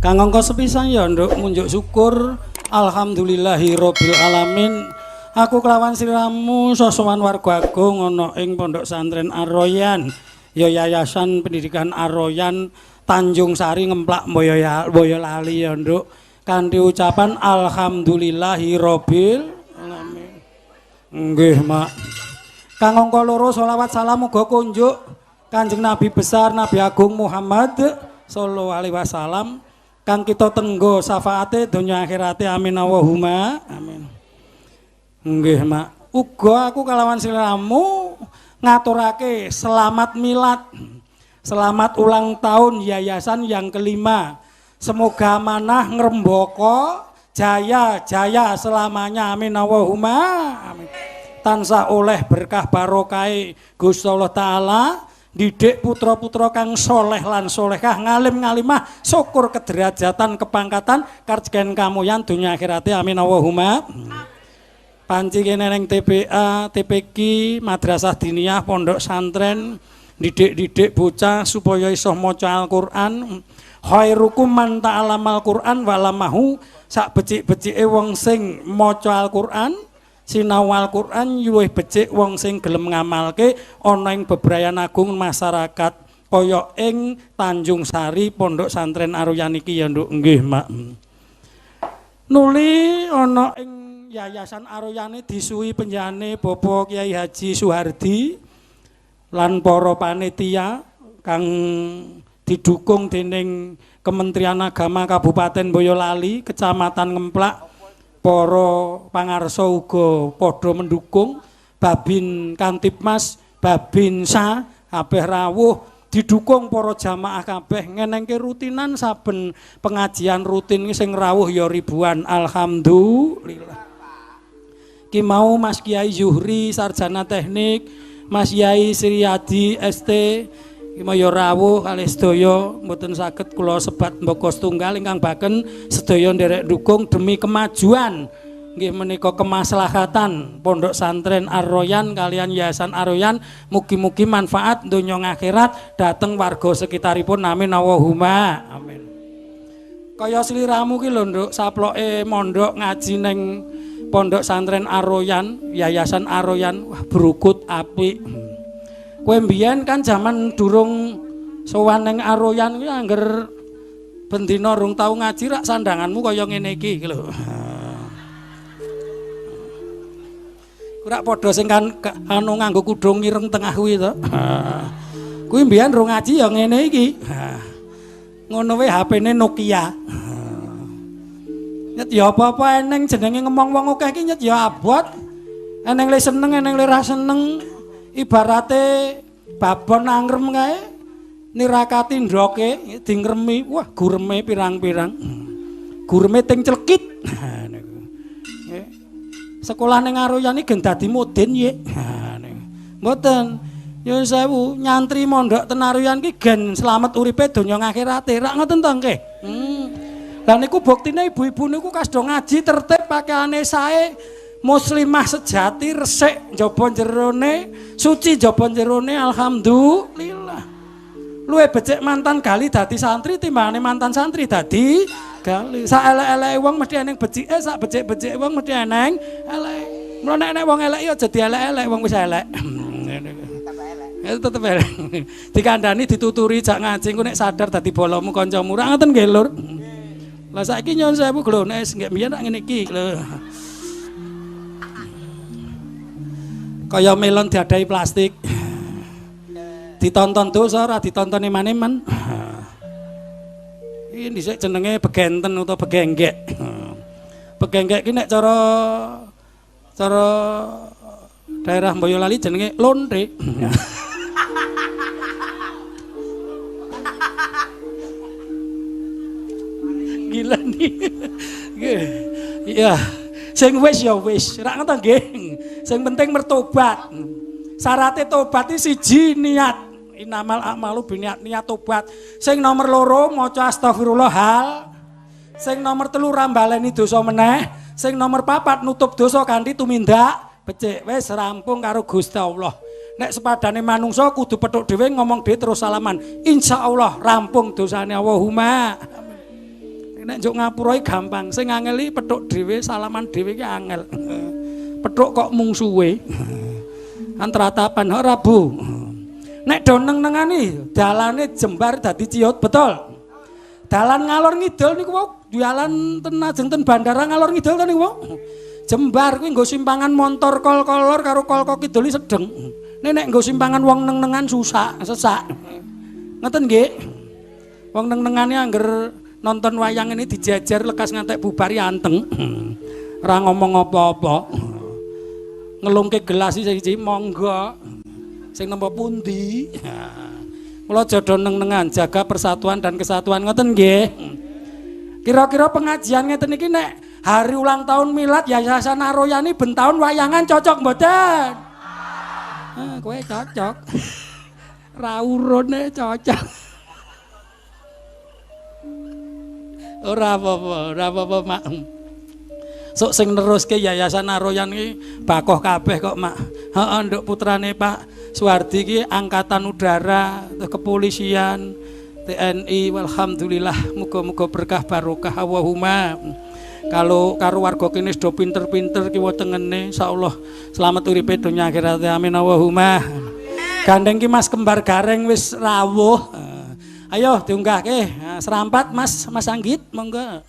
Kang angka sepisan ya nduk munjuk syukur alhamdulillahirabbil alamin. Aku kelawan sliramu sosowan warga agung ana ing Pondok Santren Ar-Royan, ya Yayasan Pendidikan Ar-Royan Tanjung Sari Ngemplak Boyolali ya nduk. Kanthi ucapan alhamdulillahirabbil alamin. Nggih, Mak. Kang angka loro selawat salam muga kunjuk Kanjeng Nabi besar Nabi Agung Muhammad sallallahu alaihi wasallam. Kang kita tenggo syafaate donya akhirate amin Allahumma amin. Nggih, Mak. Uga aku kalawan sliramu ngaturake selamat milad. Selamat ulang tahun yayasan yang kelima. Semoga amanah ngrembaka jaya selamanya amin Allahumma amin. Tansah oleh berkah barokah Gusti Allah taala. Didik putra-putra kang soleh lan solehah ngalim ngalimah syukur kederajatan kepangkatan karjen kamuyan dunia akhirate amin Allahumma. Panci kene ning TPA, TPQ, Madrasah Diniyah, Pondok Santren, didik bocah supaya iso maca Al-Qur'an. Khairukum man ta'alamal Qur'an walamahu, sak becik-becike wong sing maca Al-Qur'an. Sinau Al-Qur'an luwih becik wong sing gelem ngamalke ana ing bebrayan agung masyarakat kaya ing Tanjung Sari Pondok Santren Ar-Royan iki ya nduk. Nggih, Mak. Nuli ana ing Yayasan Ar-Royan disuwi penjane Bapak Kyai Haji Suhardi lan para panitia kang didukung dening Kementerian Agama Kabupaten Boyolali, Kecamatan Ngemplak. Para pangarsa uga padha mendukung, Babin Kantipmas, Babinsa kabeh rawuh didukung para jamaah kabeh ngenengke rutinan saben pengajian rutin sing rawuh ya ribuan alhamdulillah. Ki mau Mas Kiai Zuhri sarjana teknik, Mas Yai Sriyadi ST Kaya rawuh kalih sedaya mboten saged kula sebat mbaka setunggal ingkang baken sedaya nderek dukung demi kemajuan nggih menika kemaslahatan Pondok Santren Ar-Royan kalian Yayasan Ar-Royan mugi-mugi manfaat donya akhirat dhateng warga sekitaripun amin Allahumma amin. Kaya sliramu ki lho nduk saploke mondok ngaji ning Pondok Santren Ar-Royan Yayasan Ar-Royan wah brukut apik. Kowe mbiyen kan zaman durung sowan ning Ar-Royan kuwi angger bendina rung tau ngaji rak sandanganmu kaya ngene iki lho. Ora padha sing kan anu nganggo kudung ireng tengah kuwi to. Kuwi mbiyen rung ngaji ya ngene iki. Ngono wae HP-ne Nokia. Nyet ya apa-apa eneng jenenge ngomong wong akeh iki nyet ya abot. Eneng le seneng eneng le ra seneng. Ibarate babon angrem kae nirakati ndoke dingremi wah gureme pirang-pirang gureme ting clekit niku sekolah ning Ar-Royan iki gen dadi moden ye mboten nyuwun sewu nyantri mondok ten Ar-Royan iki gen slamet uripe donya akhirate rak ngoten to nggih lha niku buktine ibu-ibu niku kas do ngaji tertib pakaiane sae muslimah sejati resik njaba jerone suci njaba jerone alhamdulillah luwe becik mantan gali dadi santri timbangane mantan santri dadi gali sak elek-eleke wong mesti eneng becike sak becik-becike wong mesti eneng elek mulane nek wong elek ya aja dielek-elek wong wis elek ngene tetep elek dikandani dituturi jak ngaji engko nek sadar dadi bolomu kancamu ra ngoten nggih Lur lah saiki nyuwun sewu lho nek nggih mbiyen rak ngene iki lho kaya melon diadai plastik ditonton dosa ora ditonton eman-eman ini dhisik jenenge begenten utawa begenggek begenggek iki nek cara daerah Boyolali jenenge lonte gila nih iya sing wis ya wis rak ngoten nggih sing penting mertobat syaratnya tobat iki siji niat inamal a'malu biniat niat tobat sing nomor loro maca astagfirullah hal sing nomor telu rambaleni dosa meneh sing nomor papat nutup dosa kanthi tumindak becik wis rampung karo Gusti Allah nek sepadane manungsa kudu petuk dhewe ngomong dhewe terus salaman insyaallah rampung dosane Allahumma Nek njuk ngapura gampang, sing angel iki petuk dhewe salaman dhewe iki angel. Petuk kok mung suwe. Antratapan ora Bu. Nek do neng-nengani dalane jembar dadi ciut, betul. Dalan ngalor ngidul niku wau dalan ten ajeng ten bandara ngalor ngidul to niku wau. Jembar kuwi nggo simpangan montor kol-kolor karo kol-kol kidul sedeng. Nek nggo simpangan wong neng-nengan susah, sesak. Ngoten nggih. Wong neng-nengane angger nonton wayang ini dijajar lekas ngantek bubari anteng. Ora ngomong apa-apa. Ngelungke gelas siji monggo. Sing nempa pundi? Kula jodoh neng-nengan jaga persatuan dan kesatuan ngoten nggih. Kira-kira pengajian ngeten iki nek hari ulang tahun milad Yayasan Aroyani ben taun wayangan cocok mboten? Kowe cocok. Ra urune cocok. Ora apa-apa Mak. Sok sing neruske Yayasan Aroyan iki bakoh kabeh kok Mak. Heeh nduk putrane Pak Suwardi iki angkatan udara, kepolisian, TNI, alhamdulillah muga-muga berkah barokah Allahumma. Kalau karo warga kene do pinter-pinter kiwa tengene insyaallah selamat uripe donya akhirat amin Allahumma. Gandeng ki Mas kembar gareng wis rawuh. Ayo diunggahke serampat Mas Anggit monggo.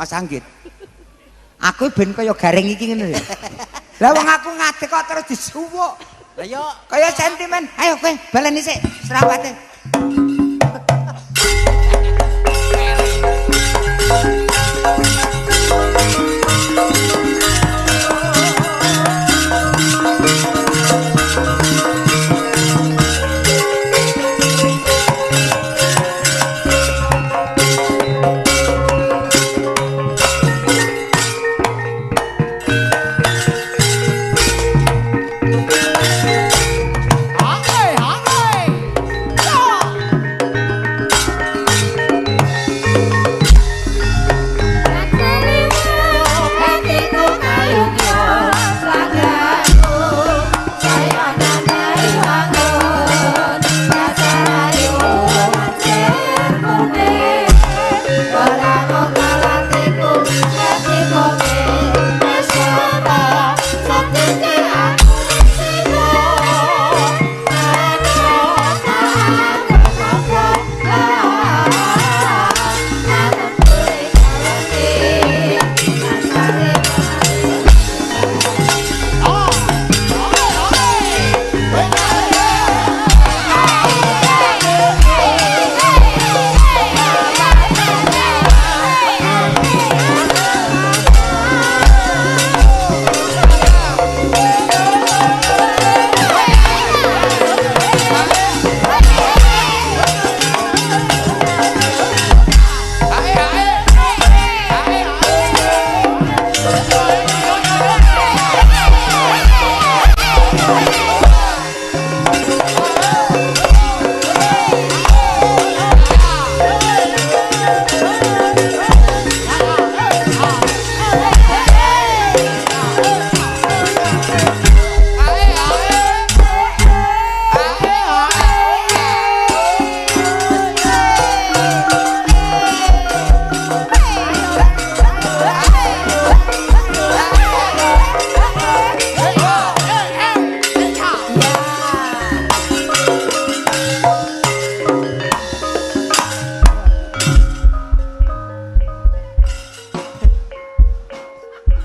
Mas Anggit. Aku ben kaya gareng iki ngene lho. Lah wong aku ngadeg kok terus disuwuk. Lah yo kaya sentimen. Ayo kowe baleni sik serawate.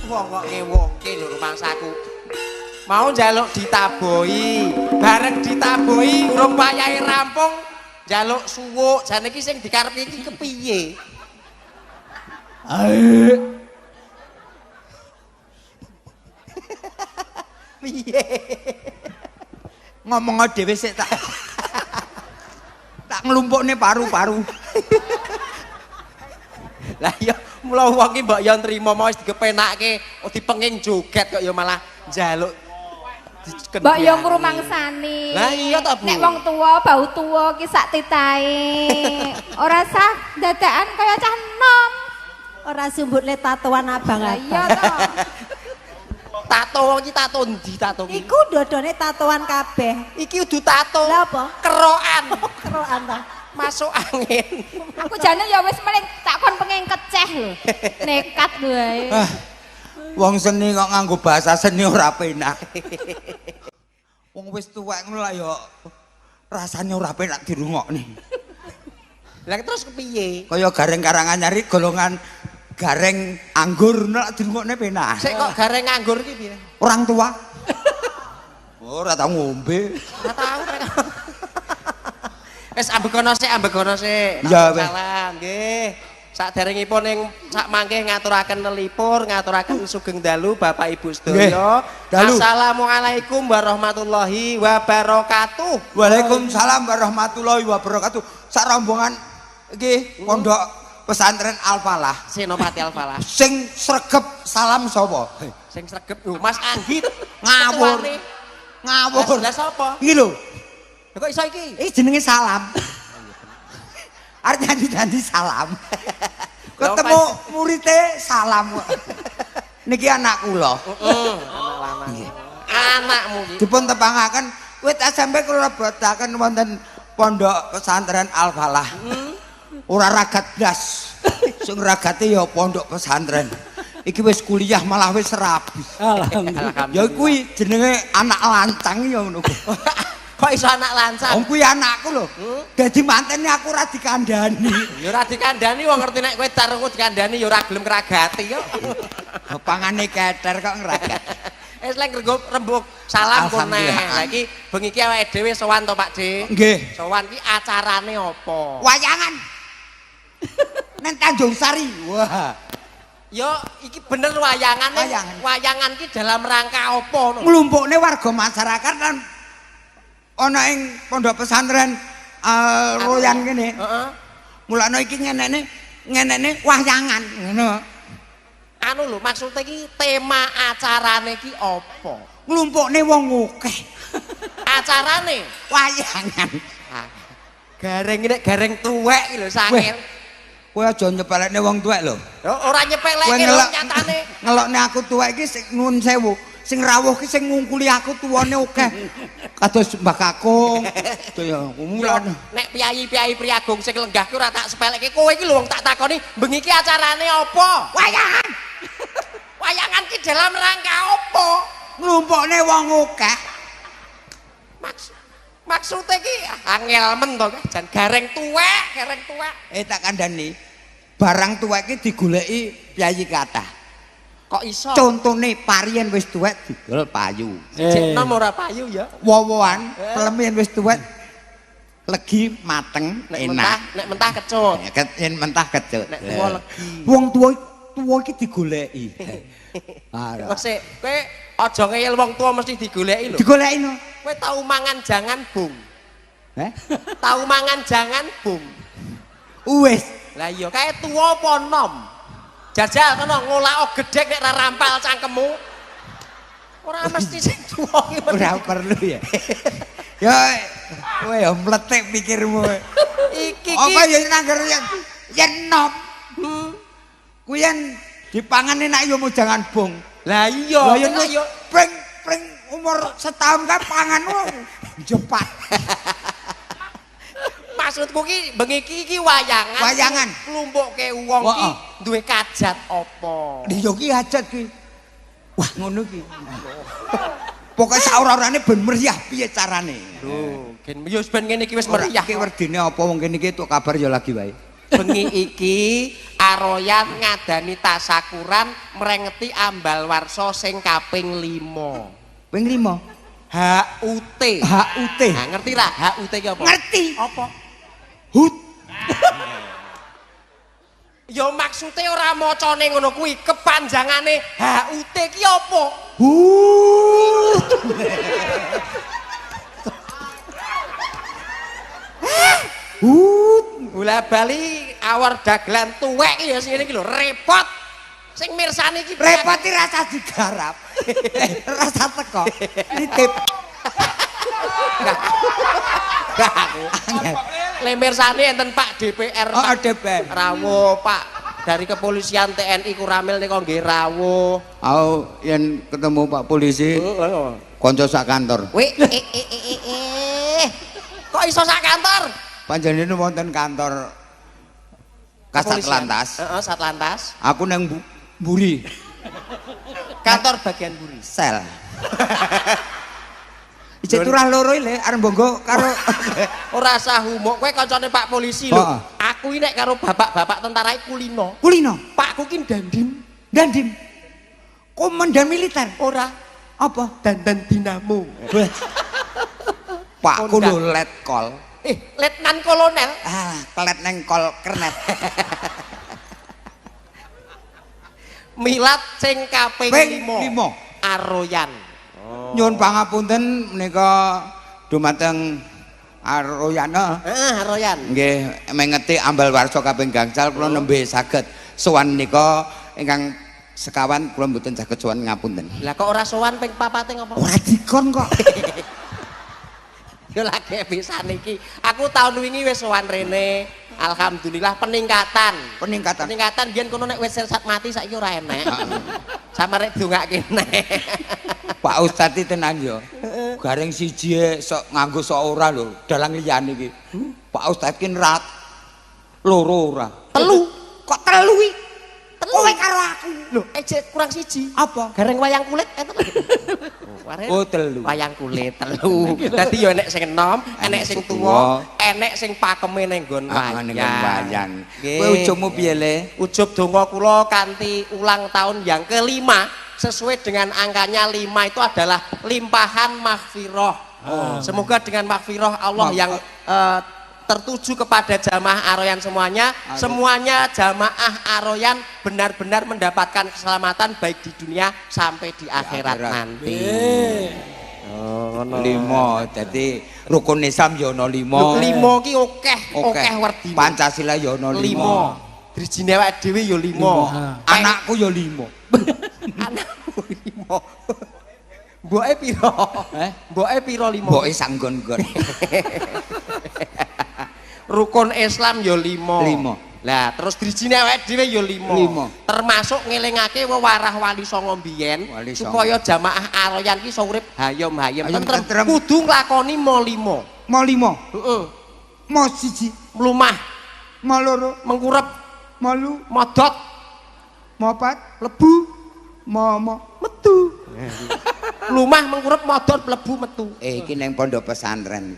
Wong kok ngewongke lho rumangsaku. Mau njaluk ditaboi, bareng ditaboi urung wayahe rampung njaluk suwuk. Jane iki sing dikarepi iki kepiye? Piye? Ngomong dhewe sik tak tak nglumpukne paru-paru. Lah iya mula wong iki mbok yo nrimo mau wis digepenake dipenging joget kok ya malah njaluk Mbak yo ngrumangsani. Lah iya ta, Bu. Nek wong tuwa bau tuwa ki sak titahe. Ora sah dadakan kaya cah enom. Ora sumbut le tatoan abang Lah iya abang. to. Tato wong iki tato ndi tato iki? Iku dodone tatoan kabeh. Iki udu tato. Lah apa? Kerokan. Kerokan ta. Masuk angin. Aku jane ya wis mending tak kon pengen keceh lho. Nekat lho ae. Wong seni kok nganggo bahasa seni ora penak. Wong wis tuwek ngono lah ya rasane ora penak dirungokne. Lah terus kepiye? Kaya Gareng Karanganyar golongan gareng anggur nek dirungokne penak. Sik kok gareng nganggur iki piye? Orang tua. Ora tau ngombe. Ora tau. Wis ambegono sik. Iya, wis. Salam nggih. Saderengipun ing sak mangke ngaturaken lelipur, ngaturaken sugeng dalu Bapak Ibu sedaya. Dalu. Assalamualaikum warahmatullahi wabarakatuh. Waalaikumsalam warahmatullahi wabarakatuh. Sak rombongan iki pondok pesantren Al-Falah. Senopati Al-Falah. Sing sregep salam sapa? Sing sregep lho Mas Anggit. Ngawur. Ketuane. Ngawur. Lah sapa? Iki lho. Lha kok iso iki? Iki jenenge salam. Arep janji salam. Ketemu muridé salam. Niki anak kula. Anak lanang. Anakmu iki. Dipun tepangaken kowe tak sampe kula bodaken wonten pondok pesantren Al-Falah. Ora ragat blas. Sing ragate ya pondok pesantren. Iki wis kuliah malah wis rabi. Alhamdulillah. Ya kuwi jenenge anak lancang ya ngono. Kok iso anak lancang? Wong kuwi anakku lho. Dadi mantene aku ora dikandani. Ya ora dikandani wong ngerti nek kowe tarungku dikandani ya ora gelem kragati yo. Pangane keter kok ngeragat. Wis lek rembug salam kene. Alhamdulillah. Lah iki bengi iki awake dhewe sowan to Pak D. Nggih. Sowan ki acarane apa? Wayangan. Nang Tanjung Sari. Wah. Yo iki bener wayangane. Wayangan. Wayangan ki dalam rangka apa no? Nglumpukne warga masyarakat lan ana ing pondok pesantren Royan kene. Heeh. Mulane iki ngenekne wayangan ngono. Anu lho maksudnya iki tema acarane ki apa? Nglumpukne wong akeh. Acarane Wayangan. gareng nek gareng tuwek iki lho sangil. Kowe aja nyepelekne wong tuwek lho. Ora nyepeleke Kowe lho nyatane. ngelokne aku tuwek iki sing nuwun sewu. Sing rawuh ki sing ngungkuli aku tuwane akeh. Kados Mbah Kakung. Ya mulane. Nek piyayi-piyayi Priagung sing lenggah ki ora tak sepeleke. Kowe iki lho wong tak takoni bengi iki acarane apa? Wayangan. Wayangan ki dalam rangka apa? Nglumpukne wong akeh. Maksudnya ki angel men to jan gareng tuwek. Tak kandhani. Barang tuwek iki digoleki piyayi kathah. Kok iso? Contone parien wis tuwek didol payu. Cek nom ora payu ya. Wowoan plemen wis tuwek legi mateng enak. Nek mentah kecut. Yen mentah kecut. Nek tuwa legi. Wong tuwa iki digoleki. Wes kowe aja ngeyel wong tuwa mesti digoleki lho. Digoleki no. Kowe tau mangan jangan bung. Tau mangan jangan bung. Wis. Lah iya kae tuwa apa nom? Jajal kono ngolak gedhek nek ra rampal cangkemmu. Ora mesti sing tuwa iki. Ora perlu ya. Ya kowe ya mletek pikirmu. Iki Apa ya nangger yen nom. Kuwi yen dipangane nek yo jangan bong. Lah iya, yen yo pring umur setahun kan panganmu jepat. Maksudku ki bengi iki wayangan. Wayangan. Klumpukke wong ki duwe kajat apa? Yo ki hajat ki. Wah ngono ki. Pokoke sak ora-orane ben meriah piye carane. Lho, gen yo ben ngene iki wis meriah. Iki werdine apa wong kene iki tuk kabar ya lagi wae. Bengi iki Aroyan ngadani tasakuran mrengeti ambal warsa sing kaping 5. Ping 5. HUT. HUT. Nah, ngerti lah HUT ki apa? Ngerti. Apa? Hut. Ya maksude ora macane ngono kuwi, kepanjangane HUT ki apa? Hut. Hut. Bola bali awar dagelan tuwek ya sing ngene iki lho, repot. Sing mirsani iki Repot iki rasa digarap. Rasa teko. Nitip. Gak aku. Le mirsani enten Pak DPR. Oh, Pak DPR. Rawuh, Pak dari kepolisian TNI Kuramil nika nggih rawuh. Aku yen ketemu Pak polisi, kanca sak kantor. Wih, kok iso sak kantor? Panjenengan wonten kantor Kasat Lantas. Heeh, Satlantas. Aku nang Mburi. Kantor bagian buri. Sel. Ijek turah loro le arep mbonggo karo Ora sah humuk, kowe kancane Pak polisi lho. Heeh. Aku iki nek karo bapak-bapak tentara iki kulino. kulino. Pakku ki dandim. Dandim. Komandan militer. Ora Apa? dandan dinamo. Pak kulo letkol. Letnan Kolonel. Ah, kelet neng kol kernet. Milat sing kaping Ping 5. limo. Aroyan. Nyuwun pangapunten menika dumateng Aroyana. Heeh, Aroyan. Nggih mengeti ambal warsa kaping gangsal kula nembe saged sowan nika ingkang sekawan kula mboten saged sowan ngapunten. Lah kok ora sowan ping 4 ngopo? Ora dikon kok. Yo lagi bisa niki. Aku tahun wingi wis sowan rene. Alhamdulillah peningkatan. Peningkatan biyen kono nek wis sirsat mati saiki ora enek. Samare dongake nek. Pak Ustadz tenan yo. Gareng siji sok nganggo sok ora lho, dalang liyane iki. Pak Ustadz ki nerat loro ora. Telu. Kok telu iki? Kowe karo aku. Lho, ejek kurang siji. Apa? Gareng wayang kulit enten. Oh, telu. Wayang kulit telu. Dadi yo enek sing enom, enek sing tuwa, enek sing pakeme ning nggon wayang. Kowe ujungmu piye le? Ujub donga kula kanthi ulang tahun yang kelima sesuai dengan angkanya 5 itu adalah limpahan maghfirah. Semoga dengan maghfirah Allah yang tertuju kepada jamaah Aroyan semuanya, semuanya jamaah Aroyan benar-benar mendapatkan keselamatan baik di dunia sampai di akhirat nanti. Limo, jadi rukun Islam yo ono 5. 5 ki akeh werdine. Pancasila yo ono 5. Drijine awake dhewe yo 5. Anakku yo 5. Anakku 5. Mboke piro? Mboke piro 5? Mboke sanggon-gon. Rukun Islam yo 5. Lah terus drijine awake dhewe yo 5. Termasuk ngelingake wewarah wali songo mbiyen supaya jamaah Aroyan ki iso urip hayom-hayom tentrem. Kudu nglakoni mo 5. Mau 5. Heeh. Mau siji. Mlumah, Mau loro. mengkurep, Mau lu. modot, Mau 4. lebu, Mau metu. Lumah mengkurep modot mlebu metu. iki neng pondok pesantren.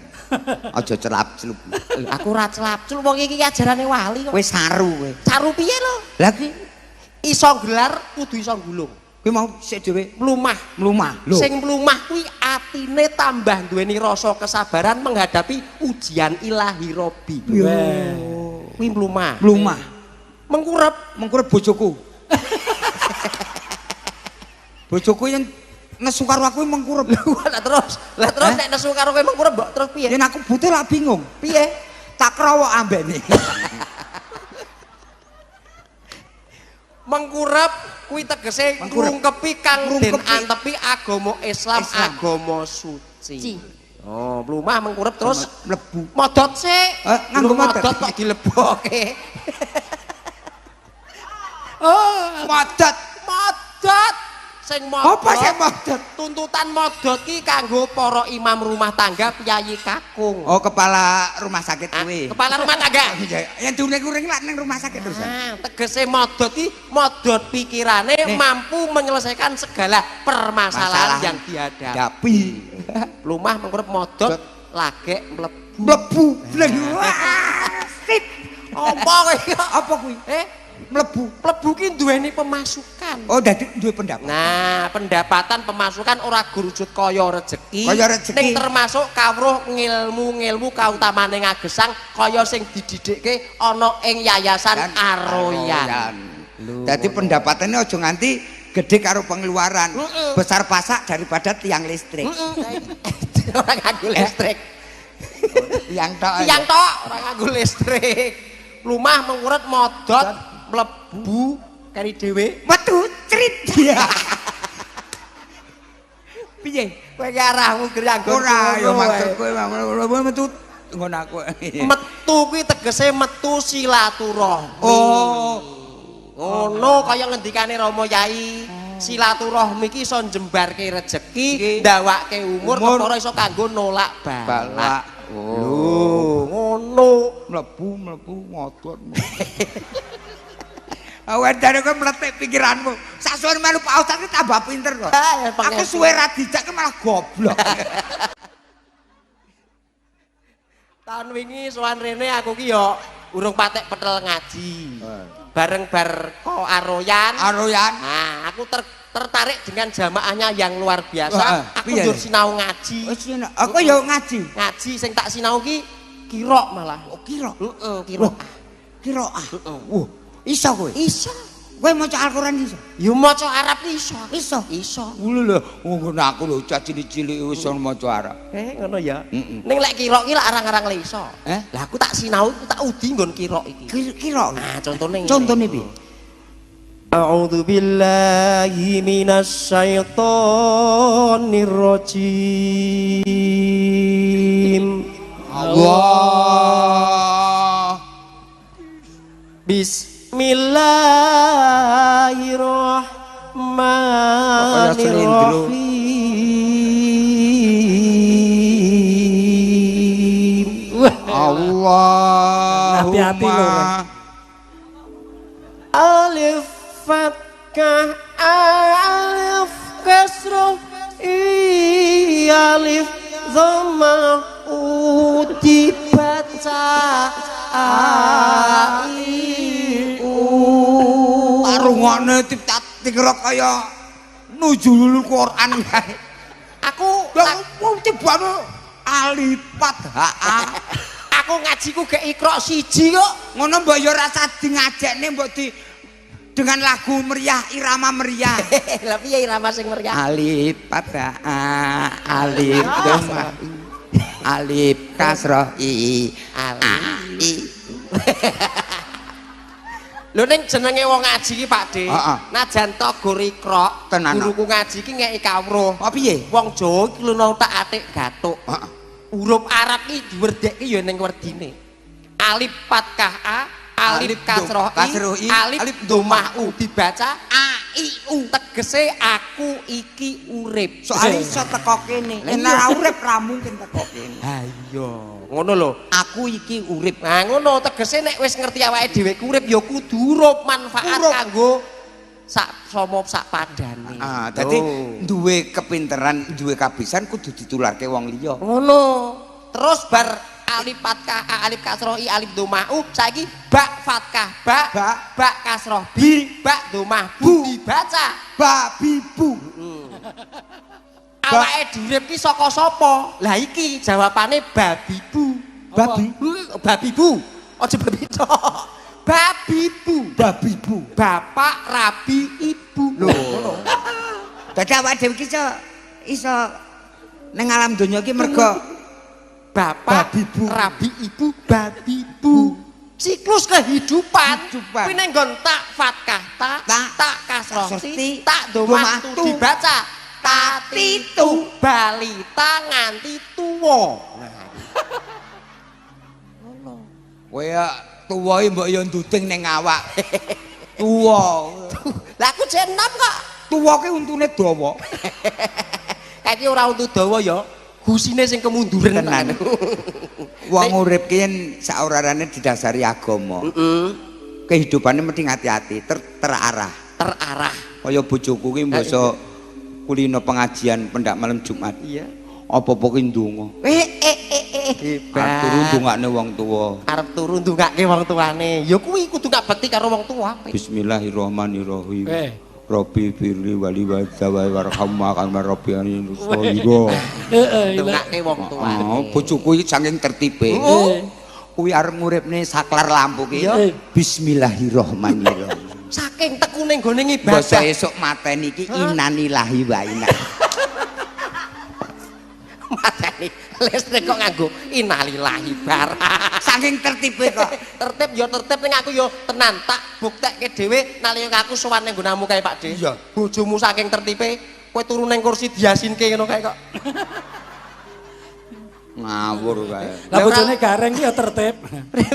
Aja celap-celup. Aku ora celap-celuk wong iki ajarane wali kok. Kowe saru kowe. Saru piye lho? Lah ki Iso gelar kudu iso gulung. kowe mau sik dhewe Mlumah. mlumah. Lho. Sing mlumah kuwi atine tambah duweni rasa kesabaran menghadapi ujian ilahi Robbi. Kuwi mlumah. Mlumah. Mengkurep bojoku. Bojoku yang nesu karo aku mengkurep. lah terus nek nesu karo kowe mengkurep mbok terus piye? Yen aku butuh lah bingung. Piye? Tak krowok ambene. Mengkurep kuwi tegese ngrungkepi kang den antepi agama Islam, agama suci. Oh, mlumah mengkurep terus mlebu. Modot sik. Nganggo modot kok dileboke. Modot. Sing modot. Apa sing modot? Tuntutan modot ki kanggo para imam rumah tangga piyayi kakung. Oh, kepala rumah sakit kuwi. Kepala rumah tangga. Yang diuring-uring lak ning rumah sakit terus. Tegese modot ki modot pikirane mampu menyelesaikan segala permasalahan yang dihadapi. Lumah mengkurep modot lagek mlebu. Mlebu. Sip. Apa kowe? Apa kuwi? Mlebu ki duweni pemasukan. Oh, dadi duwe pendapat. Nah, pendapatan pemasukan ora gurujut kaya rezeki. Kaya rezeki. Ning termasuk kawruh ngilmu-ngilmu kautamane ngagesang kaya sing dididikke ana ing Yayasan Aroyan. Dadi pendapatannya aja nganti gede karo pengeluaran. Besar pasak daripada tiang listrik. Ora nganggo listrik. Yang tok. Yang tok ora nganggo listrik. Lumah menguret modot mlebu kari dhewe. Metu crit. Piye? Kowe ki arahmu nganggo Ora, ya maksud kowe metu ngono aku. Metu kuwi tegese metu silaturahmi. Oh. Ngono kaya ngendikane Rama Yai, silaturahmi iki iso njembarke rejeki, ndawake umur, kepara iso kanggo nolak balak. Oh, ngono. Mlebu ngotot. Awan dare kowe mletek pikiranmu. Sasuwene melu Pak Ustaz iki tambah pinter kok. Aku suwe ra dijak malah goblok. Tahun wingi sowan rene aku ki yo urung patek petel ngaji. Bareng bar ko Aroyan. Nah, aku tertarik dengan jamaahnya yang luar biasa. Aku njur sinau ngaji. Oh, sinau. Aku yo ngaji. Ngaji sing tak sinau ki qira malah. Oh, qira. Heeh, qira. Qiraah. Iso kowe? Iso. Kowe maca Al-Qur'an iso? Ya maca Arab iso. Iso. Lho, ngono aku lho cah cilik-cilik wis iso maca Arab. Ngono ya. Ning lek qira ki lak arang-arang le iso. Lah aku tak sinau, tak udi nggon qira iki. Qira. Nah, Contone piye? A'udzu billahi minasyaitonir rajim. Allah. Bismillahirrahmanirrahim. Allahumma. Hati-hati lho. Alif fathah alif kasrah alif dhamma dibaca Tarungane tikra kaya nuzulul Quran kae. Aku tibane alipat aku ngajiku gek Iqra siji kok. Ngono mbok ya rasa di ngajekne mbok di dengan lagu meriah, irama meriah. Lah piye irama sing meriah? Alipat alif dhamma alif kasrah i. Lho ning jenenge wong ngaji iki Pakde, najan to gur Iqra, guruku ngaji iki ngeki kawruh. Apa piye? Wong Jawa iki lho tak atik gatuk. Huruf Arab iki diwerdekke ya ning werdine. Alif fathah a, alif kasroh i, alif dhammah u dibaca a i u. Tegese aku iki urip. Soale iso teko kene. Yen ora urip ra mungkin teko kene. Ha iya, ngono lho. Aku iki urip. Nah ngono tegese nek wis ngerti awake dhewe urip ya kudu urip manfaat kanggo sak somo sak padane. Dadi duwe kepinteran, duwe kabisan kudu ditularke wong liya. Ngono. Terus bar alif fathah a, alif kasroh i, alif dhammah u, saiki ba fathah ba kasroh bi, ba dhammah bu dibaca babibu. Awake dhewe ki saka sapa? Lah iki jawabane babibu. Babibu. Aja babi tok. Babibu. Bapak, rabi, ibu. Lho. Dadi awake dhewe ki iso ning alam donya ki mergo bapak, rabi, ibu, babibu. Siklus kehidupan. Kuwi ning nggon tak fathah tak kasroh ti, tak dhammah tu dibaca tatitu balita nganti tuwa. Ngono. Kowe tuwa iki mbok yo nduding ning awak. Tuwa. Lah aku jek enom kok. Tuwa ki untune dawa. Kayak ora untu dawa ya. Gusine sing kemunduran tenan. Wong urip ki yen saurarane didasari agama. Kehidupane mesti hati-hati, terarah. Kaya bojoku ki mbasa kulino pengajian pendak malam Jumat. Iya. Apa-apa ki ndonga. Arep turu ndongakne wong tuwa. Arep turu ndongake wong tuane. Ya kuwi kudu gak bekti karo wong tuwa. Bismillahirrahmanirrahim. Rabbi firli wali wa warhamma kama rabbi anusayira. Ndongake wong tuane. Oh, bojoku iki saking tertibe. Kuwi arep nguripne saklar lampu ki. Bismillahirrahmanirrahim. Saking tekune nggone ngibadah. Basa esuk mateni iki innalillahi wa inna. Mateni listrik kok nganggo innalillahi bar. Saking tertibe kok. Tertib ya tertib ning aku ya tenan tak buktekke dhewe nalika aku sowan ning nggonamu kae Pak De. Iya. Bojomu saking tertibe kowe turu ning kursi diasinke ngono kae kok. Ngawur kae. Lah bojone gareng ki ya tertib.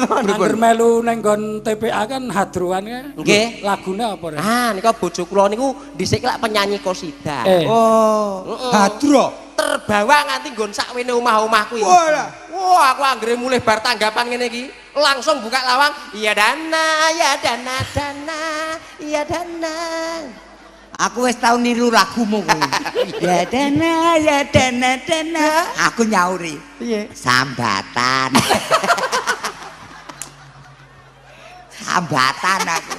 Angger melu ning nggon TPA kan hadruan kan. Nggih. Lagune apa rek? Ah nika bojo kula niku dhisik lak penyanyi qasidah. Oh, hadro. Terbawa nganti nggon sakwene omah-omah kuwi. Wah, aku anggere mulih bar tanggapan ngene iki, langsung buka lawang, iya dana, ya dana, iya dana. Aku wis tau niru lagumu kuwi. Ya dana, ya dana, dana. Aku nyauri. Piye? Sambatan. Sambatan aku.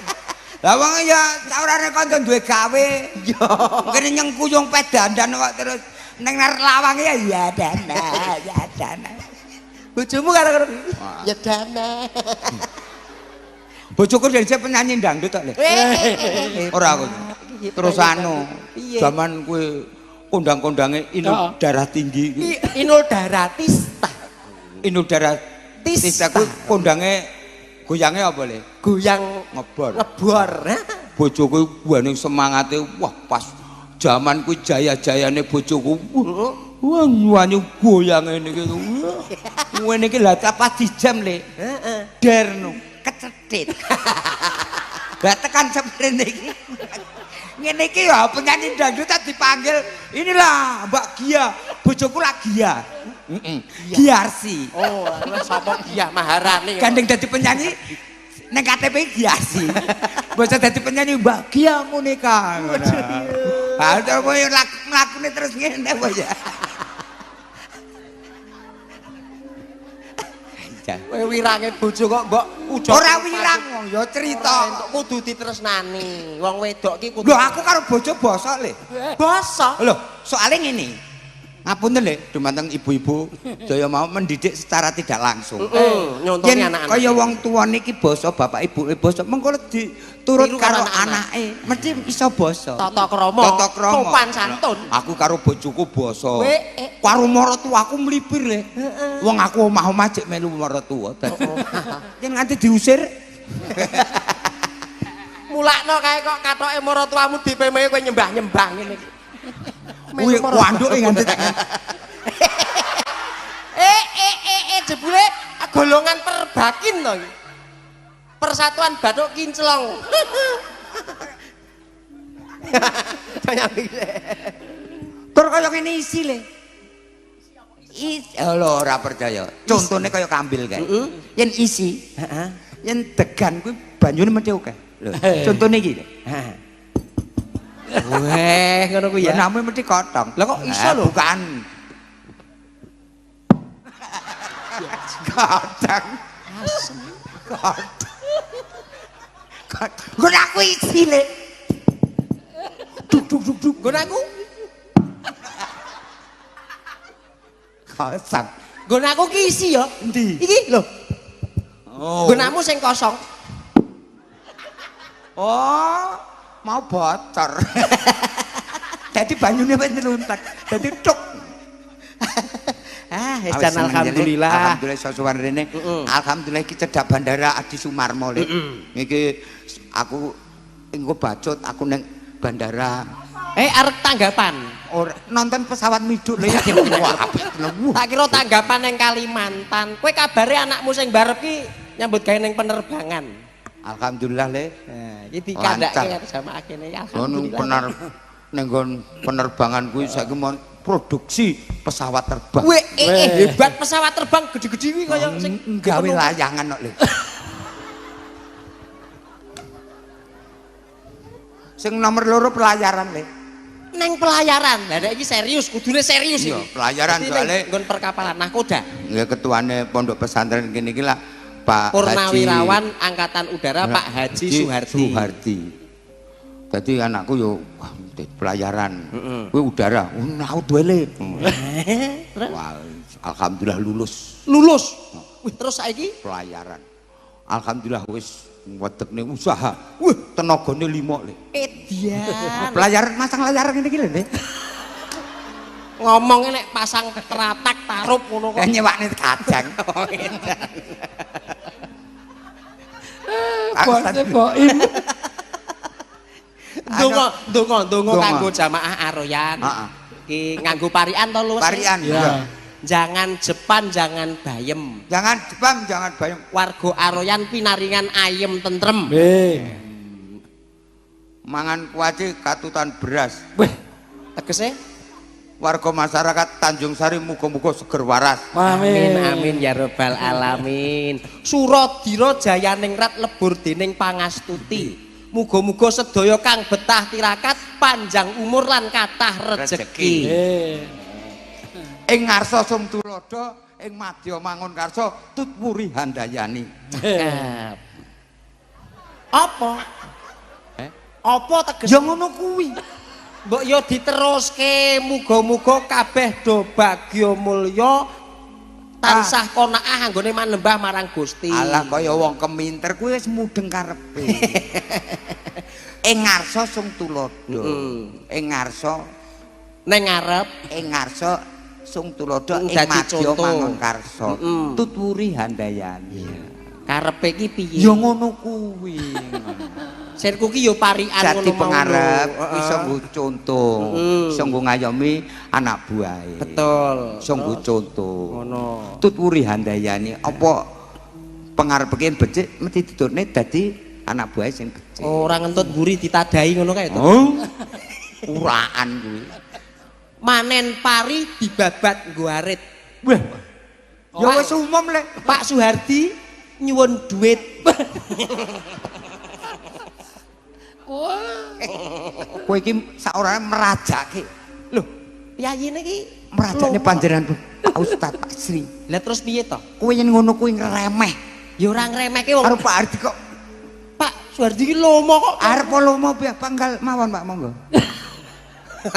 Lah wong ya saurane kanca duwe gawe. Yo, ngene nyengkuyung pedandan kok terus ning lawang ya dana, ya dana. Bojomu karo ya dana. Bojoku dhisik penyanyi dangdut tok, Le. Ora aku. Terus anu, zaman kuwi kondang-kondange Inul Darah Tinggi. Inul Darah Tista. Inul Darah Tista kuwi kondange goyange apa, Le? Goyang Ngebor. Ngebor. Bojoku buane semangate wah pas zaman kuwi jaya-jayane bojoku. Wah nyanyi goyange niki. Ngene iki lha apa dijam, Le? Heeh. Derno kecetit. Lah tekan seprene iki. Ngene iki ya penyanyi dangdut dipanggil inilah Mbak Gia, bojoku lah Gia. Giarsi. Oh, sapa Gia Maharani. Gandeng dadi penyanyi ning KTP Giarsi. Bocah dadi penyanyi Mbak Gia Monika. Ah, terus lakune terus ngene apa ya. Kowe wirange bojo kok mbok ujug. Ora wirang wong ya cerita. Kudu ditresnani. Wong wedok ki kudu. Lho aku karo bojo basa, Le. Basa. Lho, soalnya ngene. Ngapunten, Le, dumateng ibu-ibu daya mau mendidik secara tidak langsung. Nyontoni anak-anak. Kaya wong tuwa niki basa, bapak ibu basa, mengko diturut karo anake, mesti iso basa. Tata krama. Tata krama. Sopan santun. Aku karo bojoku basa. Kowe karo maratuwaku mlipir, Le. Wong aku omah-omah jek melu maratuwa. Yen nganti diusir. Mulakno kae kok katoke maratuwamu dipemeke kowe nyembah-nyembah ngene iki. Kuwi wanduke nganti tak. Jebule golongan perbakin to iki. Persatuan Bathuk Kinclong. Tur kaya ngene isi, Le. Lho ora percaya. Contone kaya kambil kae. Yen isi, yen degan kuwi banyune mesti akeh. Lho, contone iki. Weh, ngono kuwi ya. Namanya mesti kotong. Lah kok iso lho? Bukan. Kotong. Kotong. Gue aku isi, Le. Duk. Nggon aku. Kosong. Nggon aku ki isi ya. Endi? Iki lho. Oh. Nggonmu sing kosong. Oh, mau bocor. Jadi banyune wis nluntek. Dadi tuk. Edan alhamdulillah. Alhamdulillah sosowan rene. Alhamdulillah iki cedhak bandara Adi Sumarmo, Le. Iki aku engko bacot aku ning bandara. Arek tanggapan. Ora nonton pesawat miduk lho ya. Wah, Tak kira tanggapan ning Kalimantan. Kowe kabare anakmu sing barep ki nyambut gawe ning penerbangan. alhamdulillah, Le. Iki dikandake sama akene alhamdulillah. Ning penerbangan kuwi saiki mon produksi pesawat terbang. Weh, hebat pesawat terbang gede-gede kuwi kaya sing gawe layangan kok, Le. Sing nomor 2 pelayaran, Le. neng pelayaran. Lah nek iki serius, kudune serius Iya, iki. pelayaran Dadi soalnya nggon perkapalan nahkoda. ya ketuane pondok pesantren kene iki lah Pak Purnawirawan Angkatan Udara Pak Haji Suhardi. Jadi anakku yo wah, pelayaran. Kuwi udara, laut wele. Wah, alhamdulillah lulus Lulus. Wih, terus saiki pelayaran. Alhamdulillah wis wedekne usaha. Wih, tenagane 5 le. edian. Pelayaran masang layaran ngene iki lho, Nek. Ngomongnya nek pasang teratak tarup ngono kok. Nyewakne kacang. Bosnya Boim. Donga kanggo jamaah Aroyan. Heeh. Ki nganggo parian to lu. Parian ya. Jangan Jepan, jangan bayem. Jangan Jepang, jangan bayang. Warga Aroyan pinaringan ayem tentrem. Mangan kuaci katutan beras. Weh, Tegese? Warga masyarakat Tanjung Sari muga-muga seger waras. Amin amin ya rabbal alamin. Suradira jayaning rat lebur dening pangastuti. Muga-muga sedaya kang betah tirakat panjang umur lan kathah rejeki. Ing ngarsa sum tulodo, ing madya mangun karsa tutwuri handayani. Apa? Apa tegese? Ya ngono kuwi. Mbok yo diteruske muga-muga kabeh do bagya mulya tansah qanaah anggone manembah marang Gusti. Alah kaya wong keminter kuwi wis mudeng karepe. Ing ngarsa sum tulodo. Ing ngarsa Neng ngarep ing ngarsa sung tulodo ing Dadi madya contoh. mangun karsa. Tutwuri handayani. karepe iki piye? Ya ngono kuwi. Sirku ki yo parian ngono Dadi mau. pengarep Heeh. iso nggo contoh, iso nggo ngayomi anak buahe. Betul. Iso nggo contoh. Ngono. Tutwuri handayani apa pengarep iki becik mesti didurne dadi anak buahe sing becik. Ora ngentut mburi ditadahi ngono kae to. Oh. Uraan kuwi. Manen pari dibabat nggo arit. Wah. Ya wis umum le. Pak Suhardi nyuwun duit. Kowe iki saorane merajake. Lho, piyayine iki Merajakne panjenengan Pak Ustaz Pak Sri. Lah terus piye to? Kowe yen ngono kuwi ngremeh. Ya ora ngremehke wong. Karo Pak Ardi kok Pak Suhardi iki lomo kok. arep lomo piye panggal mawon Pak monggo.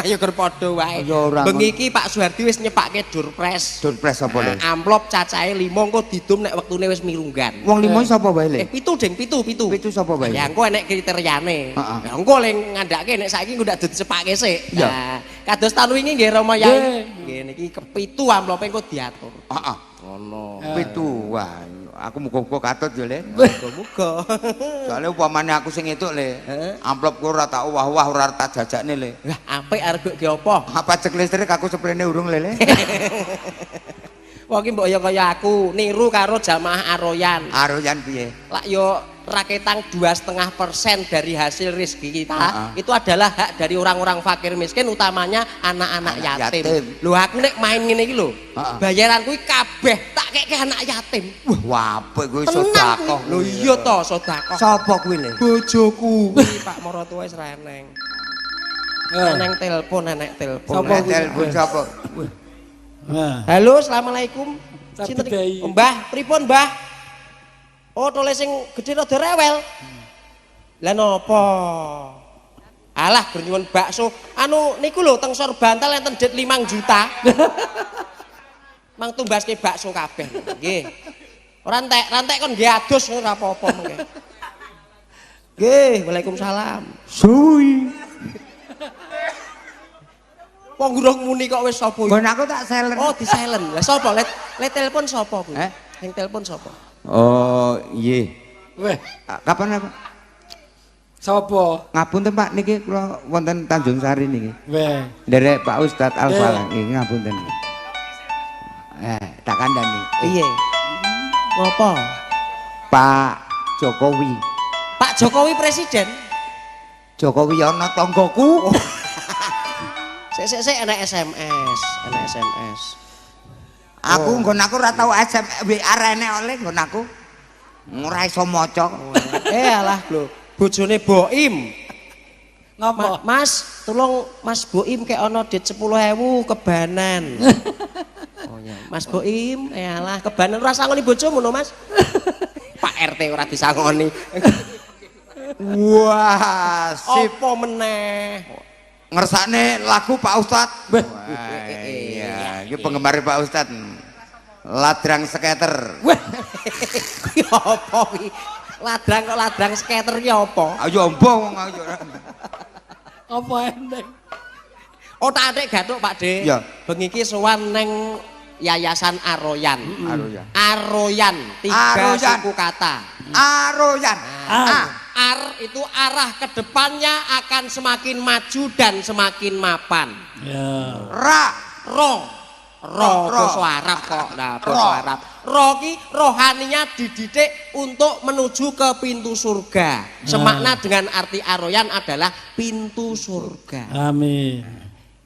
Ayo ger padha wae. Ya ora Bengi iki Pak Suhardi wis nyepake durpres. Durpres apa le? Amplop cacahe 5 engko didum nek wektune wis milunggan. Wong limo sapa wae le? Pitu ding, pitu. Pitu sapa wae? Ya engko enek kriteriane. Heeh. Ya engko le ngandhake nek saiki engko ndak disepake sik. Iya. Nah, kados tahun wingi nggih Rama Yai. Nggih niki kepitu amplope engko diatur. Heeh. Ngono. Pitu. Wah, aku muga-muga katut yo le. Muga-muga. Soale upamane aku sing entuk le. Amplopku ora tak wah-wah ora tak jajakne le. Lah apik arep ge apa? Apa cek listrik aku seprene urung le. Wong iki mbok ya kaya aku niru karo jamaah Aroyan. Aroyan piye? Lak yo raketang 2,5% dari hasil rezeki kita itu adalah hak dari orang-orang fakir miskin utamanya anak-anak yatim. Lho aku nek main ngene iki lho, bayaran kuwi kabeh tak keke anak yatim. Wah, apik kuwi sedekah. Lho iya to sedekah. Sapa kuwi le? Bojoku Pak Maratuwa wis reneng. Neneng telepon, nenek telepon. Sapa kuwi? Telepon sapa? Nah, Halo, assalamualaikum. Sabtu Sinten iki? Dai. Mbah, pripun Mbah? Oh, tole sing gedhe rada rewel. Lah napa? Alah, gur nyuwun bakso. Anu niku lho teng Sor Bantal enten dit 5 juta. Mang tumbaske bakso kabeh. Nggih. Ora rantek kon nggih adus ora apa-apa mengke. Nggih, Waalaikumsalam. Suwi. Wong gurung muni kok wis sapa iki? Nggon aku tak silent. Oh, di silent. Lah sapa? Let telepon sapa kuwi? Sing telepon sapa? Oh, iya. weh, Kapan apa? sapa? Ngapunten Pak niki kula wonten Tanjung Sari niki. Weh, Nderek Pak Ustaz Al-Falah niki ngapunten. Tak kandhani. Piye? Ngopo? Pak Jokowi. Pak Jokowi presiden. Jokowi ana tanggoku. Sik enak SMS, enak SMS. Aku nggon aku ora tau SMS WA rene oleh nggon aku. Ora iso maca. Alah lho, bojone Boim. ngapa? Mas, tolong Mas Boim kayak ono dit 10.000 kebanan. Oh ya, Mas Boim, alah kebanan ora sangoni bojomu no Mas. Pak RT ora disangoni. Wah, sip. Apa meneh? Ngersakne lagu Pak Ustad. Beh. Iya, iki penggemar Pak Ustad. Ladrang skater. Wah, Kuwi apa kuwi? Ladrang kok ladrang skater ki apa? Ayo ombo wong ayo. apa endek? Otak-atik gathuk Pak De. Iya. Bengi iki sowan ning Yayasan Aroyan. Aroyan. Aroyan, 3 Aroyan. suku kata. Aroyan. Ar itu arah ke depannya akan semakin maju dan semakin mapan. Ya. Ra. Ro Ro. basa Arab kok. Nah, basa Arab. Ro ki rohaninya dididik untuk menuju ke pintu surga. Semakna dengan arti Aroyan adalah pintu surga. Amin.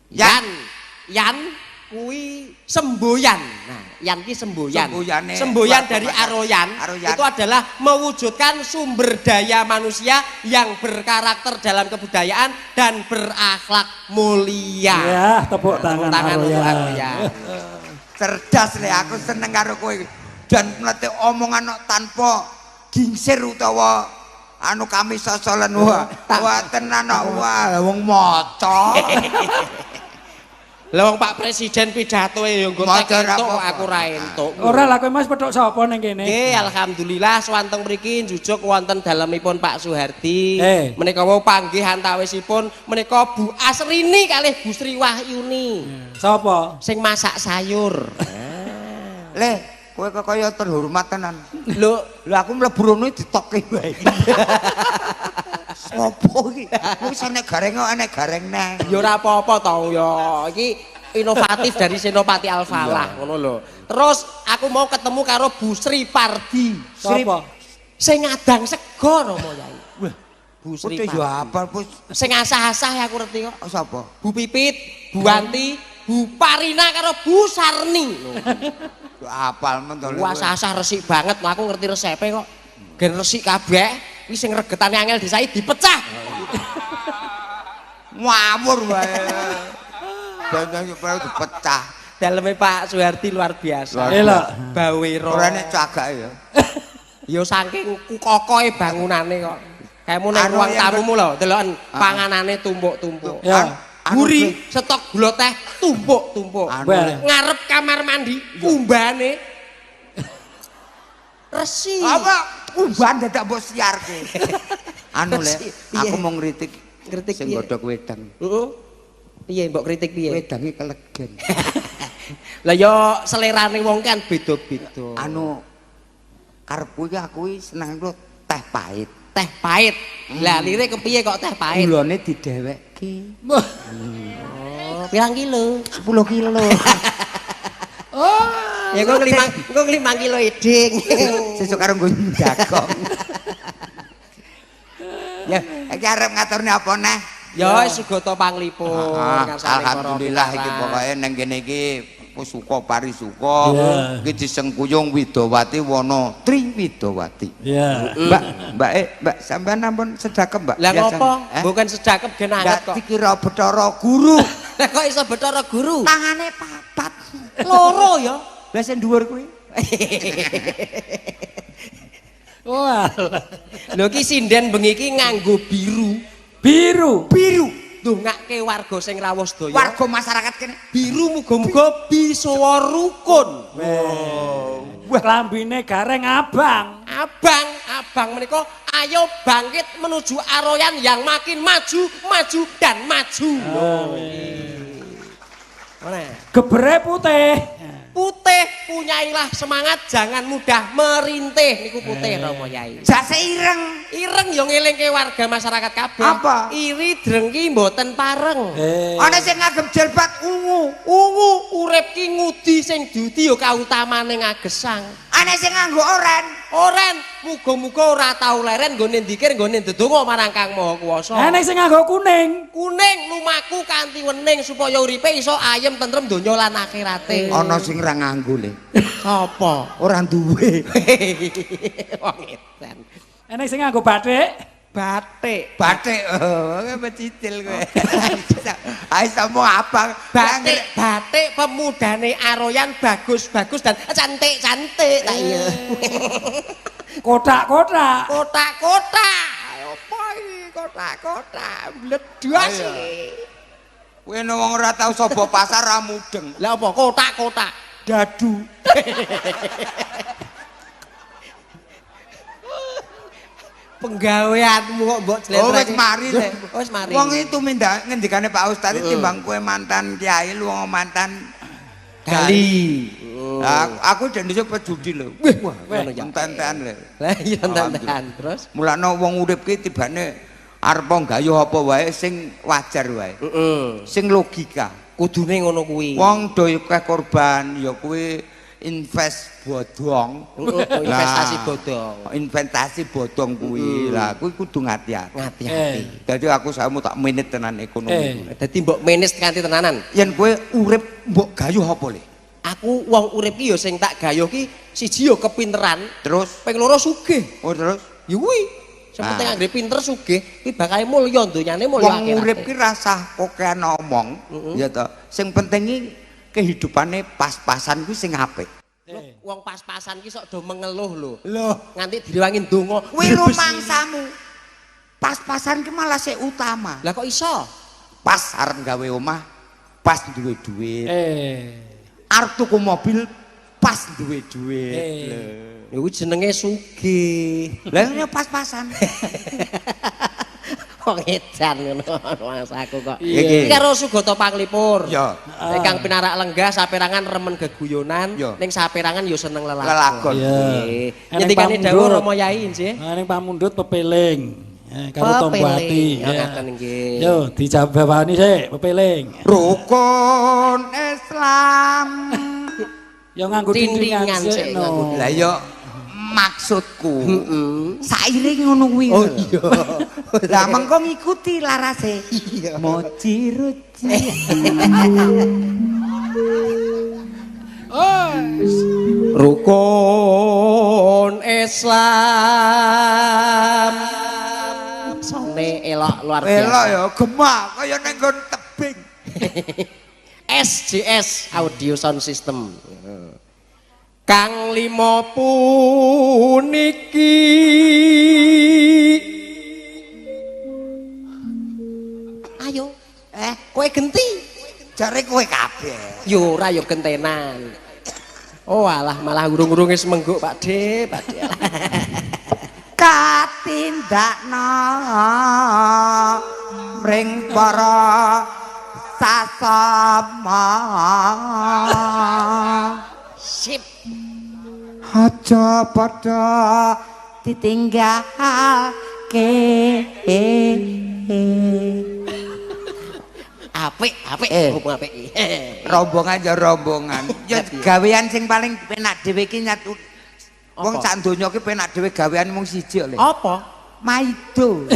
Yan kuwi semboyan. Nah, yan ki semboyan. Semboyane Semboyan keluarga dari masyarakat. Aroyan Aroyan. itu adalah mewujudkan sumber daya manusia yang berkarakter dalam kebudayaan dan berakhlak mulia. Ya, tepuk tangan untuk Aroyan. Aroyan. Cerdas le aku seneng karo kowe. Dan mlete omongan kok tanpa gingsir utawa anu kami sosolen wah tenan wah wong maca. Lah wong Pak Presiden pidato ya nggo Maca tek ora entuk apa-apa. aku ra entuk. Ora lah kowe Mas petuk sapa ning kene? Nggih, alhamdulillah swanten mriki njujuk wonten dalemipun Pak Suhardi. Menika wau panggih antawisipun menika Bu Asrini kalih Bu Sri Wahyuni. Sapa? Sing masak sayur. Le, kowe kok kaya terhormat tenan. Lho, Lah aku mlebu rono ditokke wae. Sopo iki? Wis enek gareng kok enek gareng neh. ya ora apa-apa to ya. Iki inovatif dari Senopati Al-Falah ngono lho. Terus aku mau ketemu karo Bu Sri Pardi. Sapa? Sing ngadang sego Rama Yai. Wah, Bu Sri Putih yo Pardi. apa pus? Sing asah-asah aku ngerti kok. Sapa? Bu Pipit, Bu Wanti, Bu Parina karo Bu Sarni. Yo apal men to. Wah, asah resik banget, aku ngerti resepe kok. Gen resik kabeh. Iki sing regetane angel disai dipecah. Ngawur wae. Dan yo dipecah. Daleme Pak Suhardi luar biasa. Elok. Bawiro. Ora nek cagake ya. Ya saking kokohe bangunane kok. Kamu ning Anu ruang yang tamumu lho, deloken panganane tumpuk-tumpuk. Ya. Guri stok gula teh tumpuk-tumpuk. Anu Wah. le. Ngarep kamar mandi umbane resi. Apa? Umban dadak mbok siarke. Anu le, aku mau ngritik Ngritik sing piye? godhog wedang. Heeh. Piye mbok kritik piye? Wedange kelegen. Lah ya selerane wong kan beda-beda. Anu karepku iki aku seneng lu teh pahit. Teh pahit. Lah lire kepiye kok teh pahit? Gulane didhewekke. Oh, pirang kilo? 10 kilo. Ya kok 5 kilo eding. Sesuk karo nggo ndagong. Ya, iki arep ngaturne apa neh? Ya Sugata Panglipun. Alhamdulillah iki pokoke ning kene iki suka parisuka. Iki disengkuyung Widowati Wana Tri Widowati. Ya. Mbak sampean ampun sedekep, Mbak. Lah Biasa. ngopo? Bukan sedekep gen anget kok. Dikira Bathara Guru. Lah kok iso Bathara Guru? Tangane papat. Loro ya. Lah sing dhuwur kuwi. Wah. Lho ki sinden bengi iki nganggo biru. Biru. Biru. Ndongake warga sing rawuh sedaya. Warga masyarakat kene. Biru muga-muga bisa rukun. Klambine gareng abang. Abang menika ayo bangkit menuju Aroyan yang makin maju, maju dan maju. Mana? Gebere putih. Putih punyailah semangat, jangan mudah merintih niku putih Rama Yai. Jase ireng. Ireng yo ngelingke warga masyarakat kabeh. Apa? Iri drengki mboten pareng. Ana sing ngagem jilbab ungu. Ungu urip ki ngudi sing diudi yo kautamane ngagesang. Ana sing nganggo oren. Oren muga-muga ora tau leren nggone ndikir nggone ndedonga marang Kang Maha Kuwasa. Enek sing nganggo kuning. Kuning lumaku kanthi wening supaya uripe iso ayem tentrem donya lan akhirate. Ana sing ra nganggo le. Sapa? Ora duwe. Wong edan. Enek sing nganggo bathik. Batik. Batik. Oh, kowe pecicil kowe. Ayo sama apa? Batik pemudane Aroyan bagus-bagus dan cantik-cantik. Iya. Kotak-kotak. Kotak-kotak. Apa iki kotak-kotak? Bledhas iki. Kowe wong ora tau sapa pasar ra mudeng. Lah apa kotak-kotak? Dadu. Penggaweanmu kok mbok Oh wis mari le. Wis mari. Wong itu ngendikane Pak Ustaz timbang kowe mantan kiai lu mantan Gali. Nah, aku jan iso pejudi lho. Wah, ngono ya. Entan-entan lho. Lah iya entan terus. Mulane wong urip ki tibane arep gayuh apa wae sing wajar wae. Heeh. Sing logika. Kudune ngono kuwi. Wong do akeh korban ya kuwi invest bodong. Investasi bodong. Investasi bodong kuwi. Lah kuwi kudu ngati-ati. Ngati-ati. Dadi aku samu tak menit tenan ekonomi. Dadi mbok menis kanthi tenanan. Yen kowe urip mbok gayuh apa le? Aku wong urip ki ya sing tak gayuh ki siji ya kepinteran, Terus ping loro sugih. oh terus Ya kuwi. Sing penting anggere pinter sugih, kuwi bakal mulya donyane mulya wong urip ki rasah kokean omong ya to. Sing penting ki kehidupane pas-pasan ku sing apik. Wong pas-pasan ki sok do mengeluh lho. Loh, Nganti direwangi ndonga. kuwi rumangsamu. Pas-pasan ki malah sing utama. Lah kok iso? Pas arep gawe omah, pas duwe duit. Arep tuku mobil, pas duwe duit. Ya kuwi jenenge sugih. Lah ini pas-pasan. Wong edan ngono Mas aku kok. Iki. Iki karo Sugata Panglipur. Ya. Kang pinarak lenggah saperangan remen geguyonan, Ya. ning saperangan ya seneng lelagon. Lelagon. Nggih. Eneng Ngendikane pamundhut. dawuh Rama Yai nggih. Ning pamundhut pepeling. Karo Tomboati. Ya ngaten nggih. Yo dijabawani sik pepeling. Rukun Islam. Ya nganggo Tindingan tindingan sik, sik nganggo no. Lah ya maksudku. Saire ngono kuwi. Oh iya. Lah mengko ngikuti larase. Iya. Moci ruci. Rukun Islam. Sone elok luar biasa. Elok ya gemak kaya ning nggon tebing. SJS Audio Sound System. Kang limo puniki ayo kowe genti Jare kowe kabeh. yo ora yo gentenan. Oh alah malah urung-urung wis mengguk Pak De, Pak De. Katindakna mring para sasama. Sip. Aja padha ditinggalke. Apik, apik, hubung apik. Rombongan ya rombongan. Ya gawean sing paling penak dhewe iki nyatu. Wong sak donya ki penak dhewe gawean mung siji lho. Apa? Maido.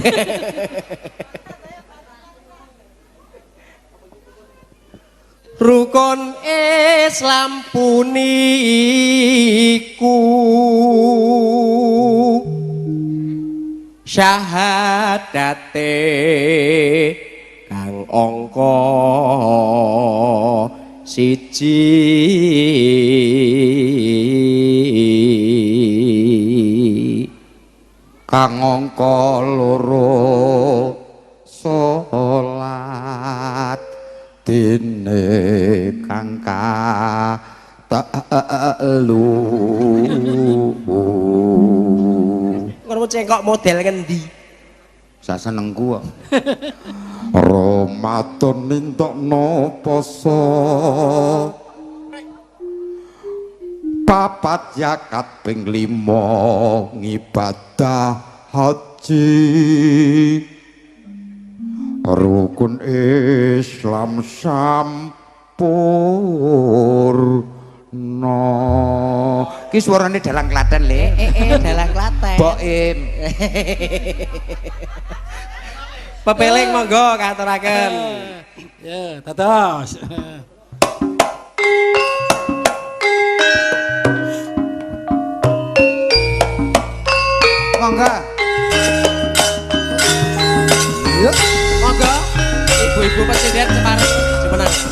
Rukun Islam puniku syahadate kang angka siji Kang angka loro salat dene kang telu. ngono cengkok model ngendi Sak senengku kok. Ramadan nintokno poso. Papat zakat ping 5 ngibadah haji. Rukun Islam sampurna. Ki suarane dalang Klaten le. dalang Klaten Boim. pepeling monggo katuraken Ya, dados. Monggo. Ibu Presiden separuh sebenarnya.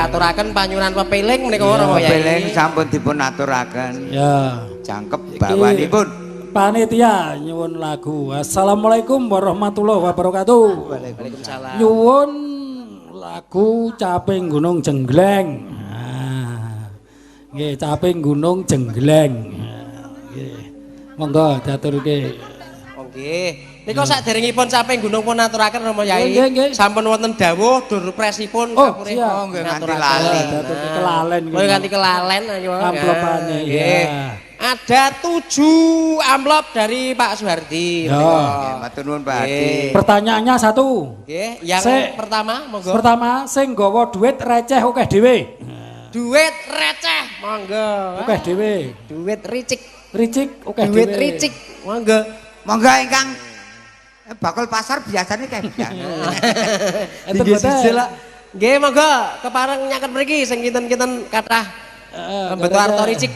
Aturaken panyunan pepiling menika ora ya. Pepiling sampun dipun aturaken. Ya. Jangkep bawanipun. Panitia nyuwun lagu. Assalamualaikum warahmatullahi wabarakatuh. Waalaikumsalam. Nyuwun lagu Caping Gunung Jenggleng. Nah. Nggih, Caping Gunung Jenggleng. Nggih. Monggo diaturke. Nggih. Nika saderengipun Caping Gunung pun aturaken Rama Yai. Sampun wonten dawuh dur presipun kapure. Oh, nggih nganti lali. Kelalen nggih. Nganti kelalen ayo. Amplopane nggih. Ada 7 amplop dari Pak Suhardi. Ya, matur nuwun Pak Hadi. Pertanyaannya satu. Nggih, yang pertama monggo. Pertama, sing nggawa duit receh akeh dhewe. Duit receh, monggo. Akeh dhewe. Duit ricik. Ricik akeh dhewe. Duit ricik, monggo. Monggo ingkang bakul pasar biasanya kayak biasa. Tinggi sisi lah. Nggih, monggo kepareng nyaket mriki sing kinten-kinten kathah mbeto arto ricik.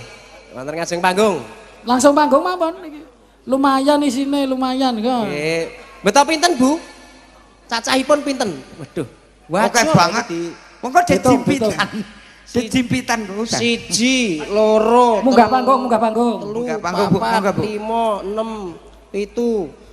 Wonten ngajeng panggung. Langsung panggung mawon iki. Lumayan isine, lumayan kok. Nggih. Mbeto pinten, Bu? Cacahipun pinten? Waduh. Oke banget. Monggo dijimpitan. Dijimpitan lho. 1, 2, Munggah panggung, munggah panggung. 3, 4, 5, 6, 7,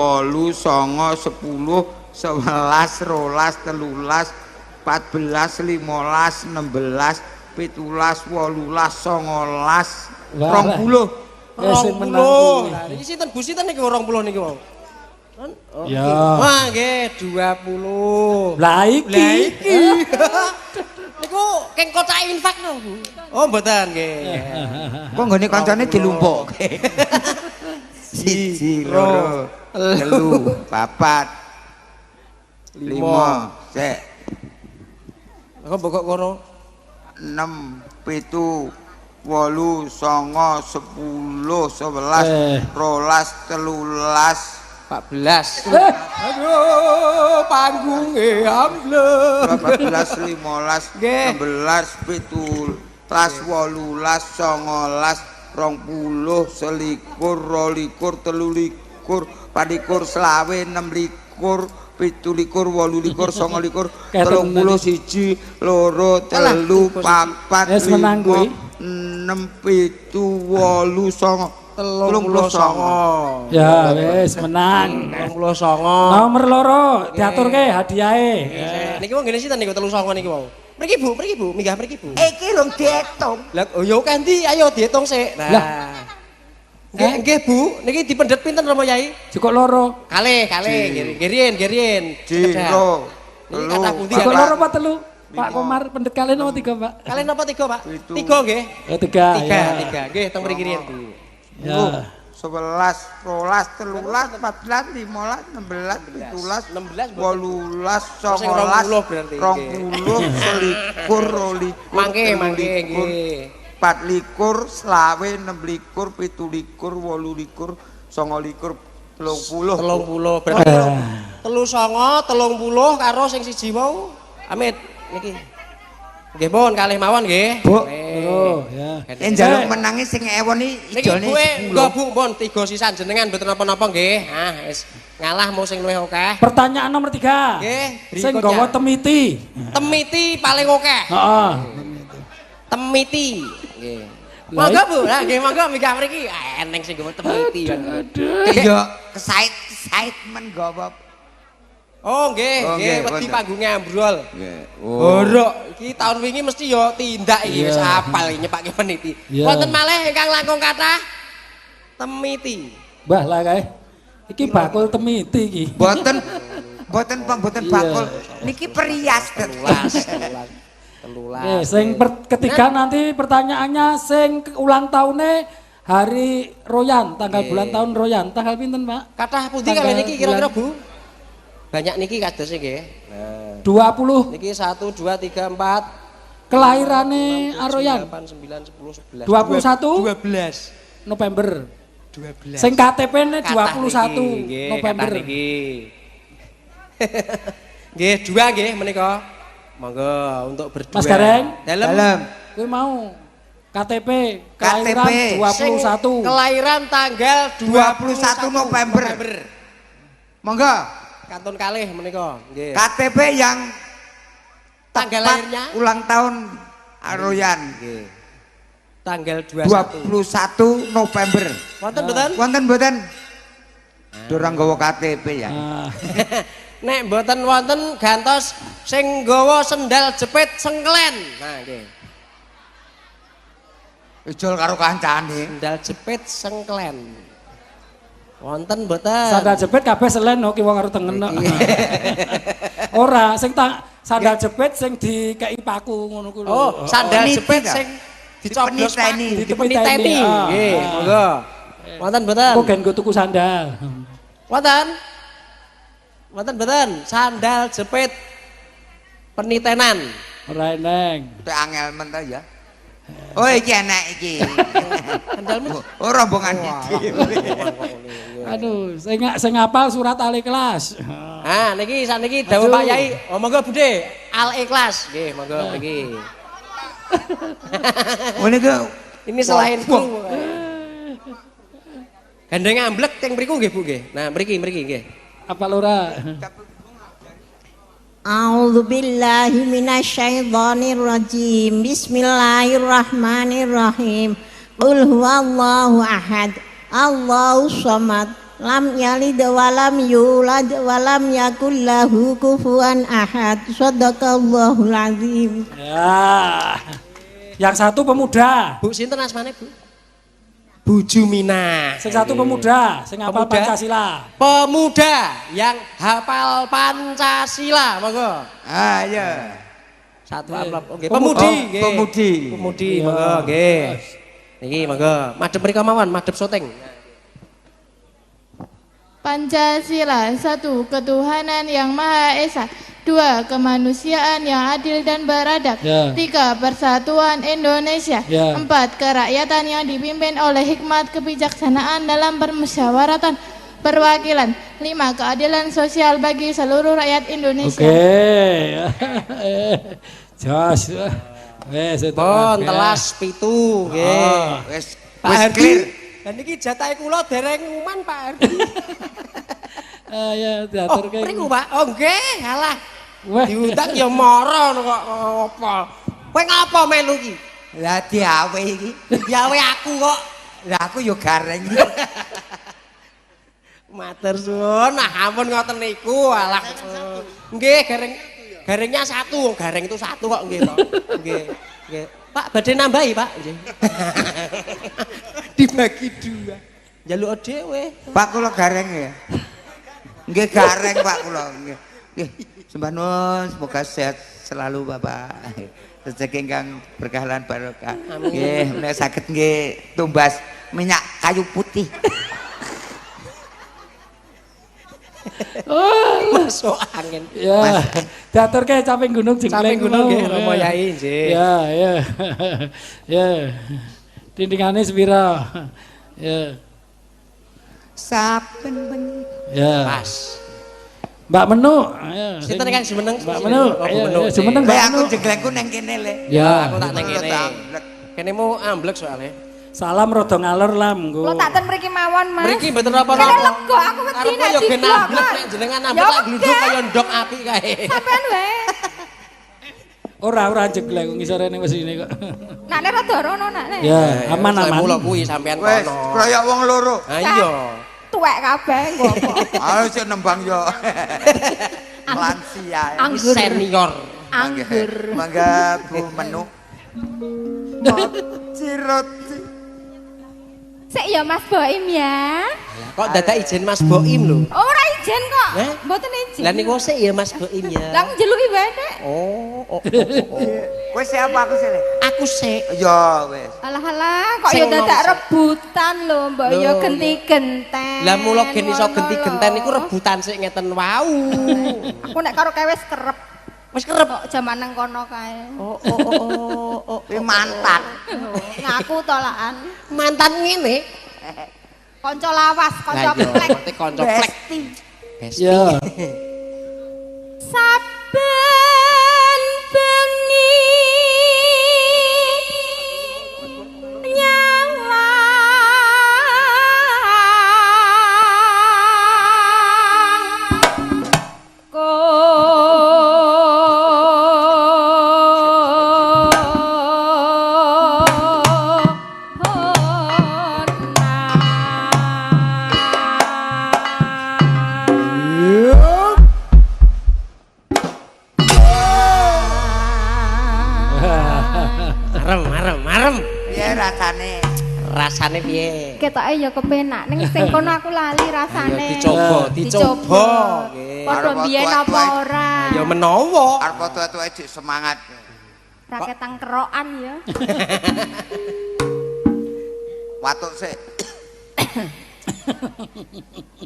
8, 9, 10, 11, 12, 13, 14, 15, 16, 17, 18, 19, 20. Sing menang 20. kuwi. Lah niki sinten Bu sinten niki 20 niki wau. Ya. Wah nggih 20. Lah iki. Niku keng kocak infak lho Bu. Oh mboten nggih. Kok nggone kancane dilumpukke. 1, 2, 3, 4, 5, sik. Kok mbok kono? 6, 7, 8, 9, 10, 11, 12, 13, 14. Aduh, panggunge ambles. 14, 15, 16, 17, 18, 19, 20, 21, 22, 23, 24, 25, 26, 27, 28, 29, 31, 2, 3, 4, Wis menang kuwi. 6, 7, 8, 9, 30. Ya wis menang. 29. Nomor loro diaturke hadiahe. Niki wong ngene sinten niku 39 niki wau. Mriki Bu, minggah mriki Bu. Iki rung diitung. Lah oh ya kanthi ayo diitung sik. Nah. Nggih Bu, niki dipendet pinten Rama Yai? Cukup loro. Kalih, gerien. Jiro. Niki kathah pundi Cukup ya? loro apa telu? Pak Komar pendet kalian nomor 3, Pak. Kalian napa 3, Pak? 3 nggih. Oh 3. 3. Nggih, teng mriki riyen Bu. Ya. 11, 12, 13, 14, 15, 16, 17, 16 18, 19, Sing 20 berarti. 20, 21, 22, Mangke nggih. 24, 26, 27, 28, 29, 30. 30 berarti 39, 30 karo sing siji mau. Amit niki. Nggih pun kalih mawon nggih. Bu. Nggih. Oh, ya. Yen njaluk menangi sing ewon iki Niki ijone kowe 10. nggo Bu pun 3 sisan jenengan mboten napa-napa nggih. Ah wis ngalah mau sing luwih akeh. Pertanyaan nomor 3. Nggih, Sing berikutnya. gawa temiti. Temiti paling akeh. Heeh. Temiti. Nggih. Monggo Bu, lah nggih monggo minggah mriki. Eneng sing gawa temiti. Ya kesait men gawa. Oh nggih, Oh, nggih nggih, wedi wonten. panggunge ambrol. Oh. Borok, iki tahun wingi mesti ya tindak iki wis Iya. apal iki nyepake peniti. Iya. Wonten malih ingkang langkung kathah temiti. Mbah lah kae. Iki bakul temiti iki. Boten Iya. bakul. Niki perias. Nggih, sing ketiga nanti pertanyaannya sing ulang tahunnya hari Royan, tanggal bulan tahun Royan, tanggal pinten, Pak? Kathah pundi Tanggal kali niki kira-kira bulan. Bu? Banyak niki kados nggih. 20 Niki 1 2 3 4 kelahirane Aroyan. 8 9 10 11 21 12 November. 12. Sing KTP-ne Kathah 21 niki, November. kathah niki. Nggih, dua nggih menika. Monggo untuk berdua. Mas Gareng. Dalem. Kowe mau KTP kelahiran Sing 21. Kelahiran tanggal 21 November. Monggo. Kantun kalih menika. Nggih. KTP yang Tanggal tepat lahirnya? ulang tahun Aroyan. Nggih. Tanggal 21 November. Wonten mboten? Wonten mboten? Durung nggawa KTP ya. Ah, Nek mboten wonten gantos sing nggawa sendal jepit sengklen. Nah, nggih. Ijol karo kancane. Sendal jepit sengklen. Wonten mboten? sandal jepit kabeh selen no kiwa karo tengen. No. Ora, sing sandal jepit sing dikei paku ngono ku lho. Oh, sandal niti jepit ta? sing dicoblos Dipeniteni. Pak, dipeniteni. Ah, Nggih, ah. monggo. Wonten mboten? Aku gen go tuku sandal. Wonten? Wonten mboten? Sandal jepit penitenan. Ora eneng. Itu angel men ta ya. Oh iki enak iki. Sandalmu Oh rombongan iki. Aduh, sing hafal surat Al-Ikhlas. Ah, niki saniki dawuh Aduh. Pak Yai. Oh, monggo Budhe, Al-Ikhlas. Nggih, monggo niki. Oh niku Ini selain kru. Gandeng amblek teng mriku nggih Bu nggih. Nah, mriki nggih. Apa lora? A'udzu billahi minasyaitonir rajim. Bismillahirrahmanirrahim. Qul huwallahu ahad. Allahus samad. Lam yalid wa lam yulad wa lam yakul lahu kufuwan ahad. Shadaqallahul azim. Ya. Yang satu pemuda, Bu sinten asmane, Bu? Bu Jumina. sing satu pemuda, sing hafal Pemuda? Pancasila. Pemuda yang hafal Pancasila, monggo. ah ya. Satu amplop. Nggih, Pemudi. pemudi, Oh, nggih. pemudi. Pemudi, Iya. monggo, nggih. Niki monggo, madhep mrika mawon, madhep syuting. Pancasila, 1. Ketuhanan yang Maha Esa. 2. Kemanusiaan yang adil dan beradab. Ya. 3. Persatuan Indonesia. Ya. 4. Kerakyatan yang dipimpin oleh hikmat kebijaksanaan dalam permusyawaratan perwakilan. 5. Keadilan sosial bagi seluruh rakyat Indonesia. Oke. Jos. Wes itu. Pun kabeh. telas pitu, nggih. Wis Pak wis Hardi. clear. Dan niki jatahe kula dereng nguman Pak Hardi. Ya Oh, diatur kayak. mriku Pak. Oh, nggih, alah. Wah. Diundang ya mara kok apa. Kowe ngapa melu iki? Lah diawe iki. Diawe aku kok. Lah aku yo gareng. Matur suwun. Nah, ampun ngoten niku, alah. Nggih, garengnya satu, gareng itu satu kok nggih to. Nggih. Nggih. Pak badhe nambahi, Pak. Nggih. Dibagi dua. Njaluk dhewe. Pak kula gareng ya. Nggih gareng Pak kula nggih. Nggih, sembah nuwun semoga sehat selalu Bapak. Rezeki ingkang berkah lan barokah. Nggih, menawi saged nggih tumbas minyak kayu putih. Masuk angin. Ya. Diatur kayak caping gunung jengkleng. Caping gunung nggih, ngono. Romo Yai nggih. Ya, ya. Ya. Dindingane sepira? Ya. Saben bengi. Ya. Pas. Mbak Menu. Ayo. Sinten kang jumeneng? Mbak Menu. Oh, Ayo, Menu. ayo, jumeneng Mbak Lah aku Menu. jenglengku neng kene le. Ya. Aku tak nang kene. Amblek. Kene mau amblek soalnya. Salam rada ngalor lam nggo. Lo tak ten mriki mawon, Mas. Mriki mboten Kene apa-apa. lega aku wedi Arep nek yo gen diblok, amblek Mas. nek jenengan Ya amblek lak wegah. gluduk kaya ndok api kae. Sampean wae. Ora jeglek ngisore ning mesine kok. Nakne rada rono nakne. Ya, aman Saya aman. mulo kuwi sampean Wes kono. kroyok wong loro. Ha iya. Tuwek kabeh nggo apa. Ayo sik nembang yo. Lansia. Anggur. Senior. Anggur. Mangga Bu Menu. Roti. Sik ya Mas Boim ya. Kok dadak ijen Mas Boim lho. Ora ijen kok. Eh? Mboten ijen. Lah niku sik ya Mas Boim ya. Lah njeluki wae Nek. Oh. Kowe siapa aku sih le? Aku sik. Ya wes. Alah kok Sing ya dadak nomor- rebutan lho, mbok Lho, ya genti-genten. Lah mulo gen iso Ngono genti-genten lho. niku rebutan sik ngeten wau. Aku nek karo kewes kerep Wis kerep. kok jaman nang kono kae. Oh. Kuwi mantan. Ngaku tolakan. Mantan ngene. Kanca lawas, kanca plek. Ngerti kanca plek. Besti. Ya. Saben bengi Marem. Piye rasane? Rasane piye? Ketoke ya kepenak ning sing kono aku lali rasane. Dicoba. Nggih. Padha biyen apa ora? Ya menawa. Arep tuwa-tuwa dik semangat. Raketang kerokan ya. Watuk sik.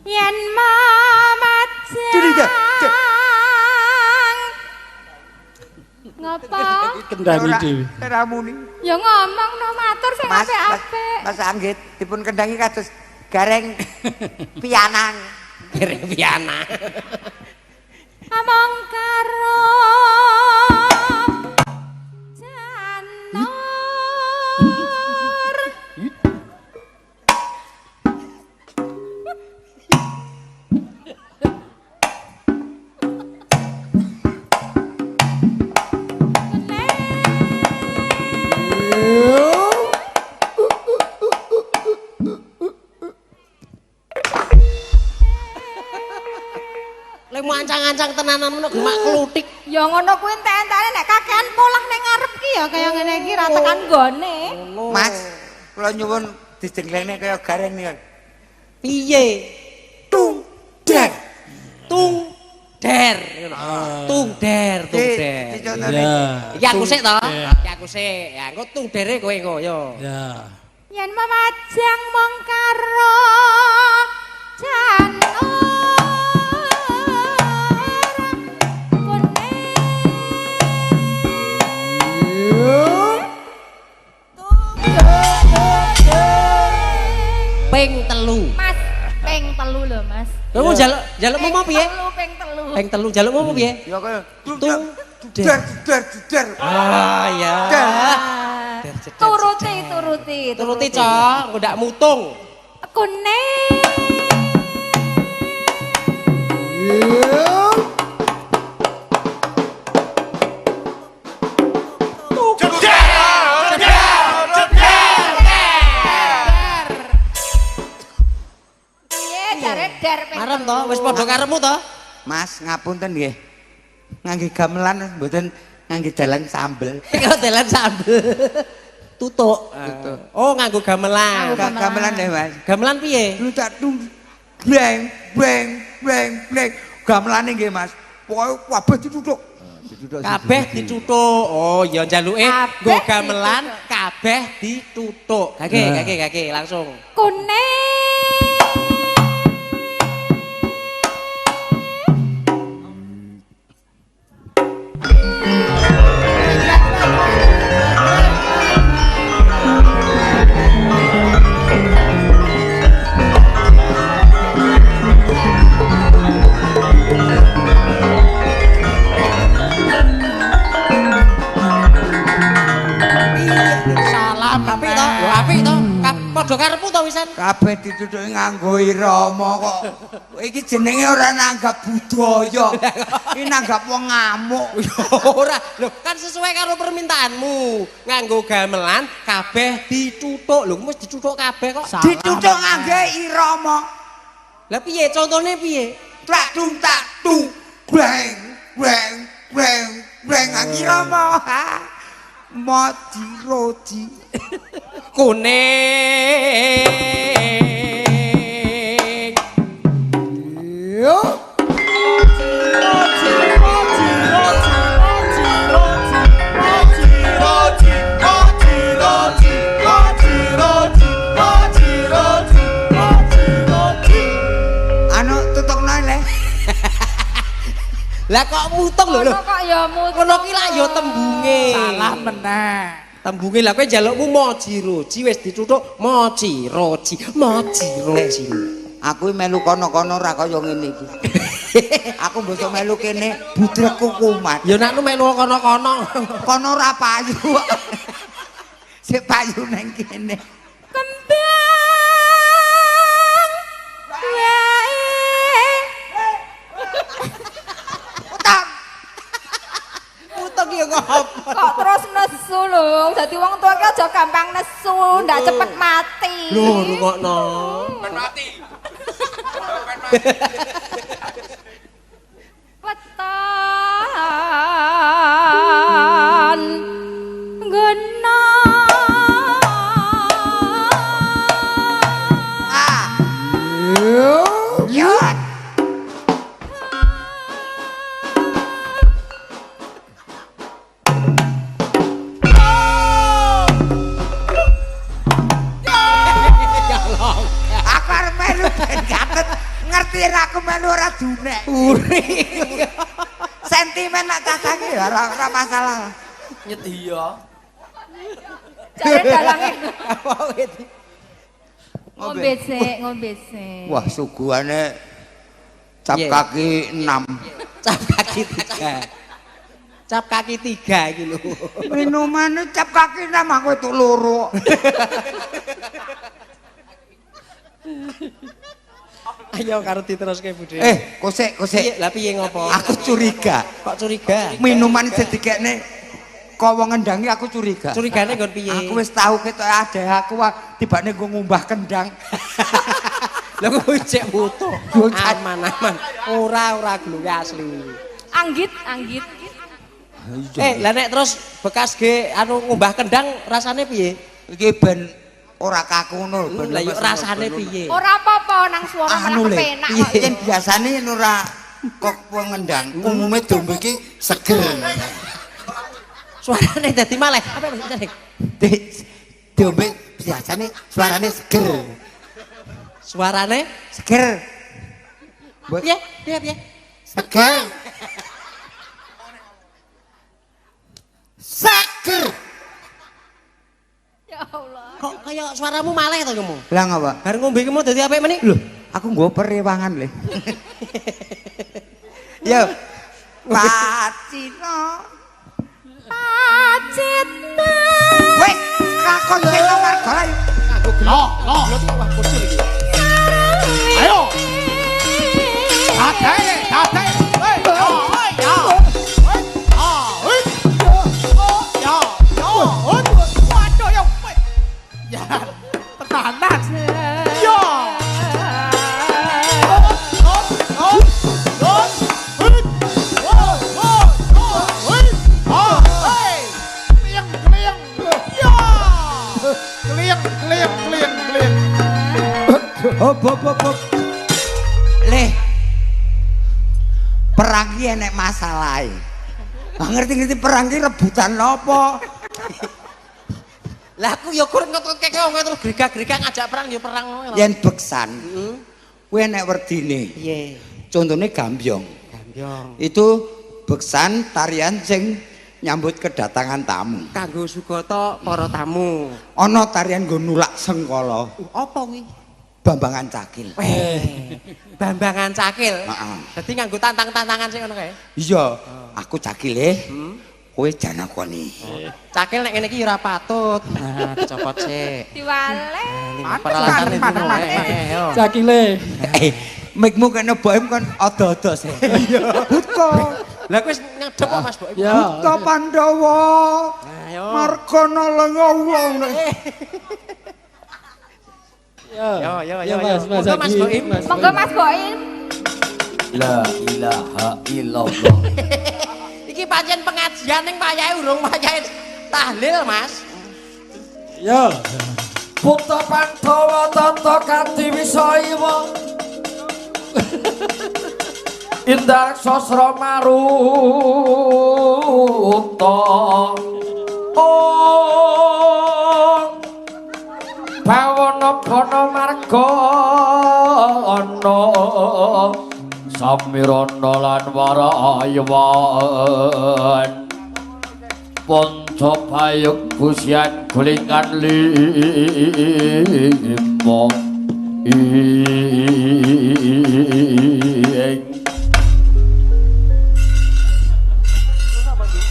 Yen mamajang. Ngapa? Kendani dhewe. Ora muni. Ya ngomong no matur sing apik-apik. Mas Anggit dipun kendangi kados gareng pianang. Gareng piana. Among karo janur. Lek mau ancang-ancang tenanan ngono gemak klutik. Ya ngono kuwi entek-entekane nek kakean polah ning ngarep ki ya kaya ngene iki ra tekan gone. Mas, kula nyuwun dijenglene kaya gareng niku. Piye? Tung der. Tung der. Tung der. Ya. Iki aku sik to. Iki aku sik. Ya engko tung dere kowe engko yo. Ya. Yen mamajang mong karo janur. Ping telu. Mas, ping telu lho, Mas. Kamu jaluk mau piye? Ping telu. Ping telu jaluk mau piye? Ya kaya Tung der. Ah ya. Turuti. Turuti cok, ndak mutung. Kune. Marem to, wis padha karepmu to? Mas, ngapunten nggih. Ngangge gamelan mboten ngangge dalan sambel. Kok dalan sambel. Tutuk. Oh, nganggo gamelan. Gamelan nggih, Mas. Gamelan piye? Lutak tung bleng. Gamelane nggih, Mas. Pokoke kabeh dituthuk. Kabeh dituthuk. Oh, ya njaluke nggo gamelan kabeh dituthuk. Gage langsung. Kune. Apik to? Padha karepmu to wisan? Kabeh dituthuki nganggo irama kok. Iki jenenge ora nanggap budaya. Iki nanggap wong ngamuk. Ora, lho kan sesuai karo permintaanmu. Nganggo gamelan kabeh dituthuk. Lho mesti dituthuk kabeh kok. Dituthuk nganggo irama. Lah piye contone piye? Tak tung bleng nganggo irama. Mati roti kuning yo anu tutokno le. Lah kok mutung lho. Kok ya mutung. Ngono ki lak ya tembunge. Salah meneh. Tembunge lah kowe njalukmu moji roji wis dituthuk moji roji. Aku melu kono-kono ra kaya ngene iki. Aku mbok melu kene budrekku kumat. Ya nekmu melu kono-kono. Kono ora payu. Sik payu nang kene. Kembang wae Utang. Utang ya ngopo? kok terus nesu lho. Dadi wong tua ki aja gampang nesu, ndak cepet mati. Lho rungokno. Wetan gena Yut. Aku arep melu ben gatet. Ngerti yen aku melu ora dunek. Sentimen nak cacah iki ora masalah. Nyet iya. jare dalange Apa wit? ngombe sik. Wah, suguhane cap Iya. kaki 6. Cap kaki 3. Cap kaki 3 iki lho. Minumane cap kaki 6 aku itu loro. Ayo karo diteruske Budhe. Kosek. Piye? Lah piye ngopo? Aku curiga. Kok curiga? Minuman sing dikekne kowo ngendangi aku curiga. Curigane nggon piye? Aku wis tahu ketok ada aku tibane nggo ngumbah kendang. Lah kok cek butuh. Bocah. Aman. Ora glunge asli. Anggit. Lah nek terus bekas ge anu ngumbah kendang rasane piye? Iki ben ora kaku ngono ben Lah yo rasane piye? Ora apa-apa nang swara malah anu le. kepenak kok. Yen biasane yen ora kok ngendang, umume dombe iki seger. Suarane dadi maleh. Apa maksudnya? Dombe biasane suarane seger. Suarane Seger. piye? Seger. Seger. Ya Allah. Kok kaya suaramu maleh to kamu? Lah ngapa? Bar ngombe ki mau dadi apik meneh? Lho, aku nggo perewangan le. Yo. Pacino. Pacita. Wes, kakon sing nomor golek. Loh, wah bocil iki. Ayo. Hei. Pertahanan. Yo. Hop. Le. Perang ki enek masalahe. Ngerti-ngerti perang ki rebutan apa? Lah aku ya kur ngetut wong terus grega-grega ngajak perang ya perang ngono lho. Yen beksan. Kuwi enek werdine. Piye? Contone gambyong. Gambyong. Itu beksan tarian sing nyambut kedatangan tamu. Kanggo sugata para tamu. Ana tarian nggo nulak sengkala. Apa kuwi? Bambangan Cakil. Bambangan Cakil. Heeh. Dadi nganggo tantang-tantangan sing ngono kae. Iya, aku Cakile. Kowe janakoni. Cakil nek ngene iki ya ora patut. Nah, dicopot sik. Diwale. Peralatan itu. Cakile. Mikmu kena boem kon ada-ada sih. Iya. Buta. Lah kowe nyedhep kok Mas Boim. Ya. Buta Pandhawa. Ayo. Margana lenga wong. Ya. Yo. Mas Monggo Mas Boim. Monggo Mas Boim. La ilaha illallah. Iki pancen pengajian ning wayahe urung wayahe tahlil, Mas. Ya. Buta Pandhawa tata kanthi wisaiwa. Indah sasra maruta. Bawana marga ana samirana lan warayawan. Pun Cobayuk busian gulingan limo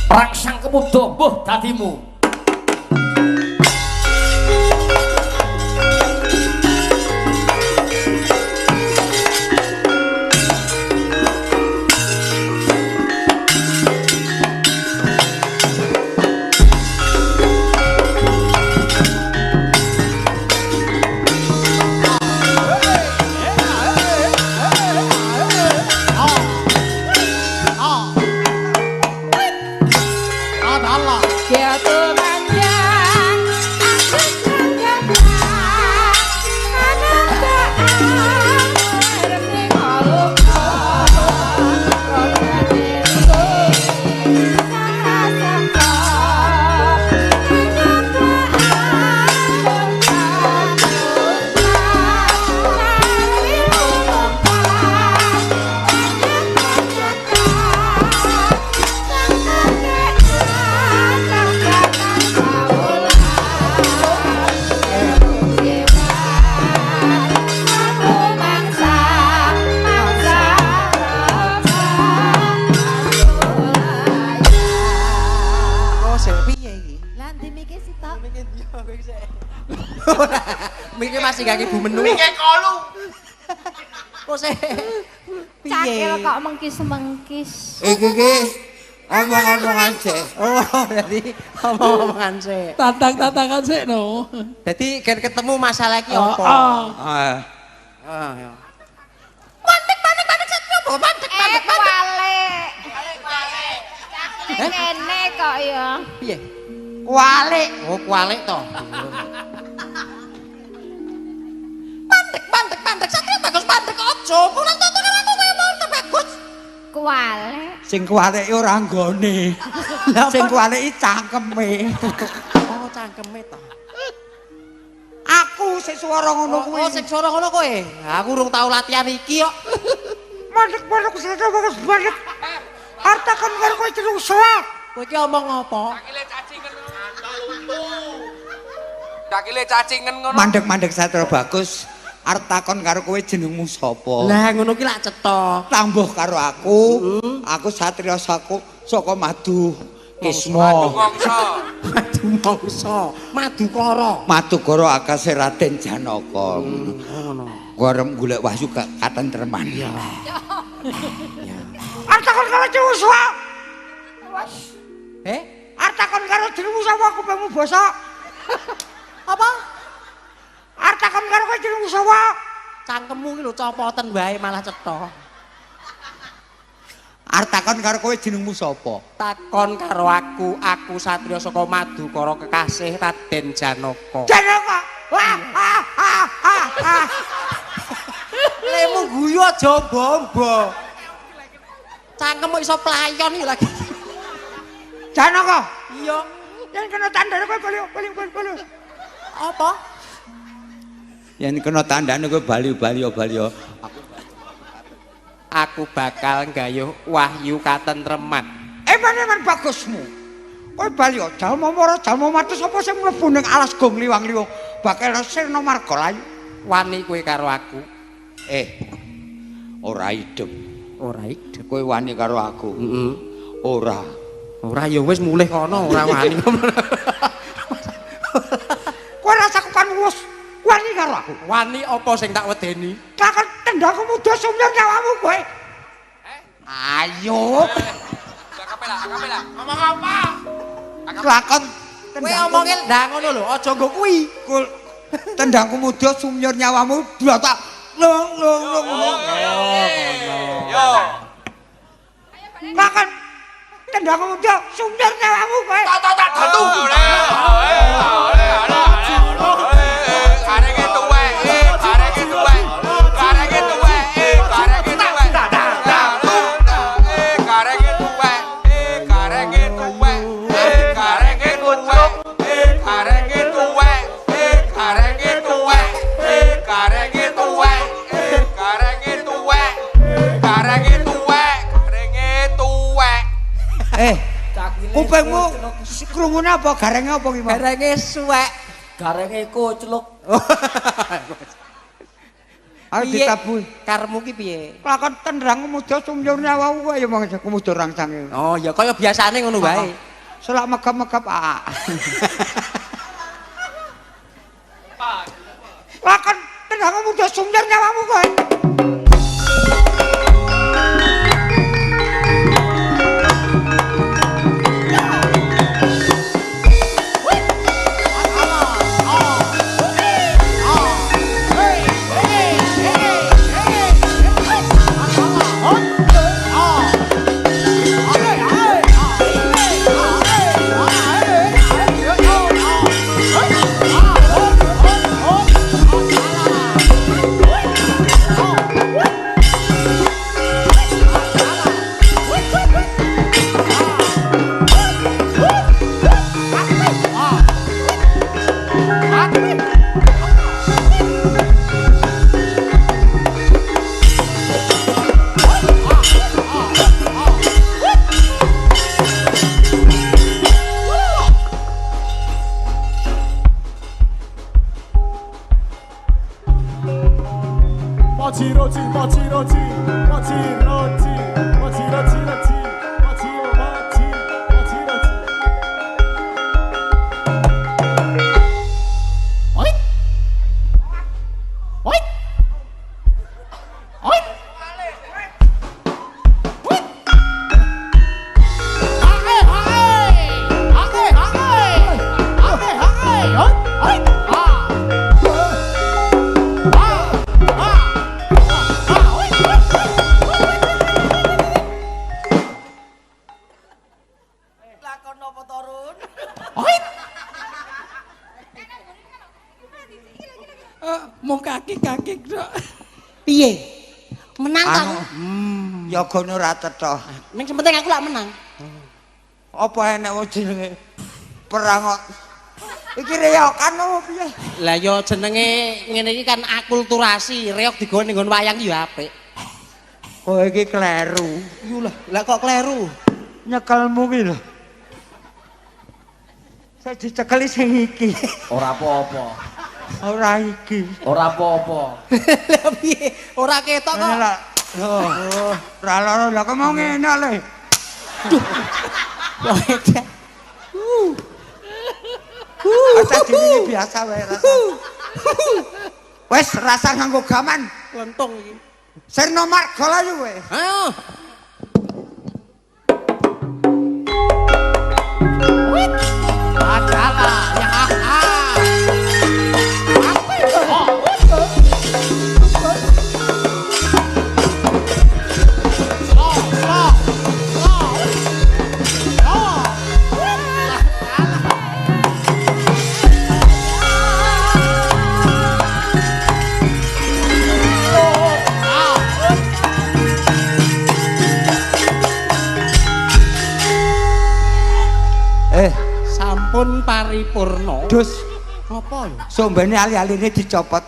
rangsang kemudo mbuh dadimu. Mikir masih gak ibu menu. Mikir kolu. Kok sih? Cakil kok mengkis-mengkis. Iki omong-omongan sih. Oh, jadi omong-omongan sih. Tatang-tatangan sih no. Jadi kan ketemu masalah iki apa? Ya. Pantek satu, pantek. Walik. Kene kok ya. Piye? Kualik. Oh, kualik to. Pantek satria bagus pantek aja. Kurang tonton aku pantek bagus. Kualik. Sing kualik ora nggone. Sing kualik cangkeme. Oh, cangkeme to. Aku sing swara ngono kuwi. Oh, sing swara ngono kowe. Aku urung tau latihan iki kok. Mandek-mandek sadar bagus banget. Artakan karo kowe terus salah. Kowe iki omong apa? Dakile cacingen ngono. Mandek-mandek sadar bagus. Artakon karo kowe jenengmu sapa? Lah ngono ki lak cetha. Tambah karo aku. Aku satriya saka Madu Kisma. Madu mangsa. Madukara. Madukara akase Raden Janaka. Ngono. Gorem golek wahyu katentreman. Iya. Artakon karo jenengmu sapa? Artakon karo jenengmu sapa aku bemu basa? Apa? Artakon karo kowe jenengmu sapa? Cangkemmu ki lho copoten wae malah cetha. Artakon karo kowe jenengmu sapa? Takon karo aku satriya saka Madukara kekasih Raden Janaka. Janaka. Lemu guyu aja bombo. Cangkemmu iso playon iki lagi. Janaka. Iya. Yen kena tandane kowe bali. Apa? Yen kena tandane kowe bali. Aku bakal nggayuh wahyu katentreman. Eman bagusmu. Kowe bali jalma mara jalma matu sapa sing mlebu ning alas gong liwang-liwang bakal sirna marga layu. Wani kowe karo aku. Ora idem. Ora idem. Kowe wani karo aku. Heeh. Ora. Ora ya wis mulih kono ora wani. Kowe rasa kan wis wani karo aku. Wani apa sing tak wedeni? Takon tendhaku mudha sumber nyawamu kowe. Ayo. Akapela. Ngomong apa? Lakon Kowe omongin ndang ngono lho, aja nggo kuwi. Tendangku mudha sumber nyawamu tak lung. Yo. Lakon tendangku mudha sumber nyawamu kowe. Tak gantu. Karenge tuwek. Kupingmu krungune apa garenge apa ki? Garenge suwek. Garenge kocluk. Ayo ditabuh. Karmu ki piye? Lakon tendrang muda sumyur nyawamu wae ya mong muda rangsange. Oh ya kaya biasane ngono wae. Selak megap-megap Lakon tendrang muda sumyur nyawamu kowe. Mau kaki-kaki dok. Piye? Menang kan? Ya gono ora tetho. Ning penting aku lak menang. Apa enek wong jenenge perang kok. Iki reyokan opo piye? Lah ya jenenge ngene iki kan akulturasi, reok digawe ning nggon wayang ki ya apik. Kowe iki kleru. Yo lah kok kleru. Nyekelmu ki lho. Saya dicekeli sing iki. Ora apa-apa. Ora iki. Ora apa-apa. Lah piye? Ora ketok kok. Oh. Ora lara lha kok mau ngene le. Asa dhewe biasa wae rasa. Wes rasa nganggo gaman. Lentung iki. Sirna marga layu kowe. Ayo. Adalah ya sampun paripurna. Dus Apa lho? sombene ali-aline dicopot.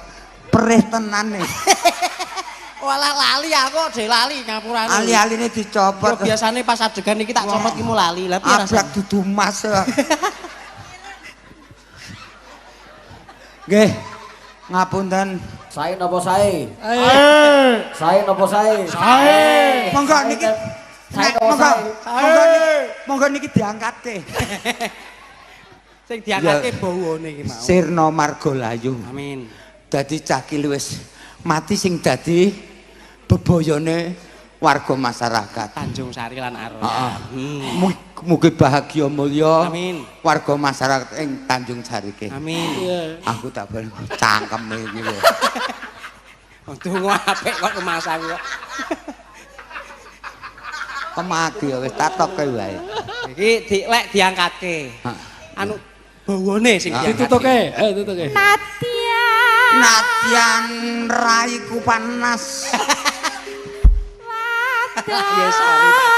Perih tenan nih. Walah lali aku dhewe lali ngapurane. Ali-aline dicopot. Biasane pas adegan iki tak copot ki mu lali. Lah piye Ablak rasane? dudu mas. Nggih. Ngapunten. Sae napa sae? Sae napa sae? Monggo niki. Sae napa Monggo. sae? Monggo niki diangkate. Sing diangkatke bawane iki mau. Sirna marga layu. Amin. Dadi cakil wis mati sing dadi bebayane warga masyarakat. Tanjung Sari lan Aroyan. Heeh. Mugi bahagia mulya. Amin. Warga masyarakat ing Tanjung Sari iki. Amin. Aku tak ben cangkeme iki lho. Donga apik kok kemasan kok. Kemaki wis tatoke wae. Iki dilek diangkatke. Anu bawane sing diangkatke. Ditutuke, tutuke. Nadyan raiku panas. Ya sorry.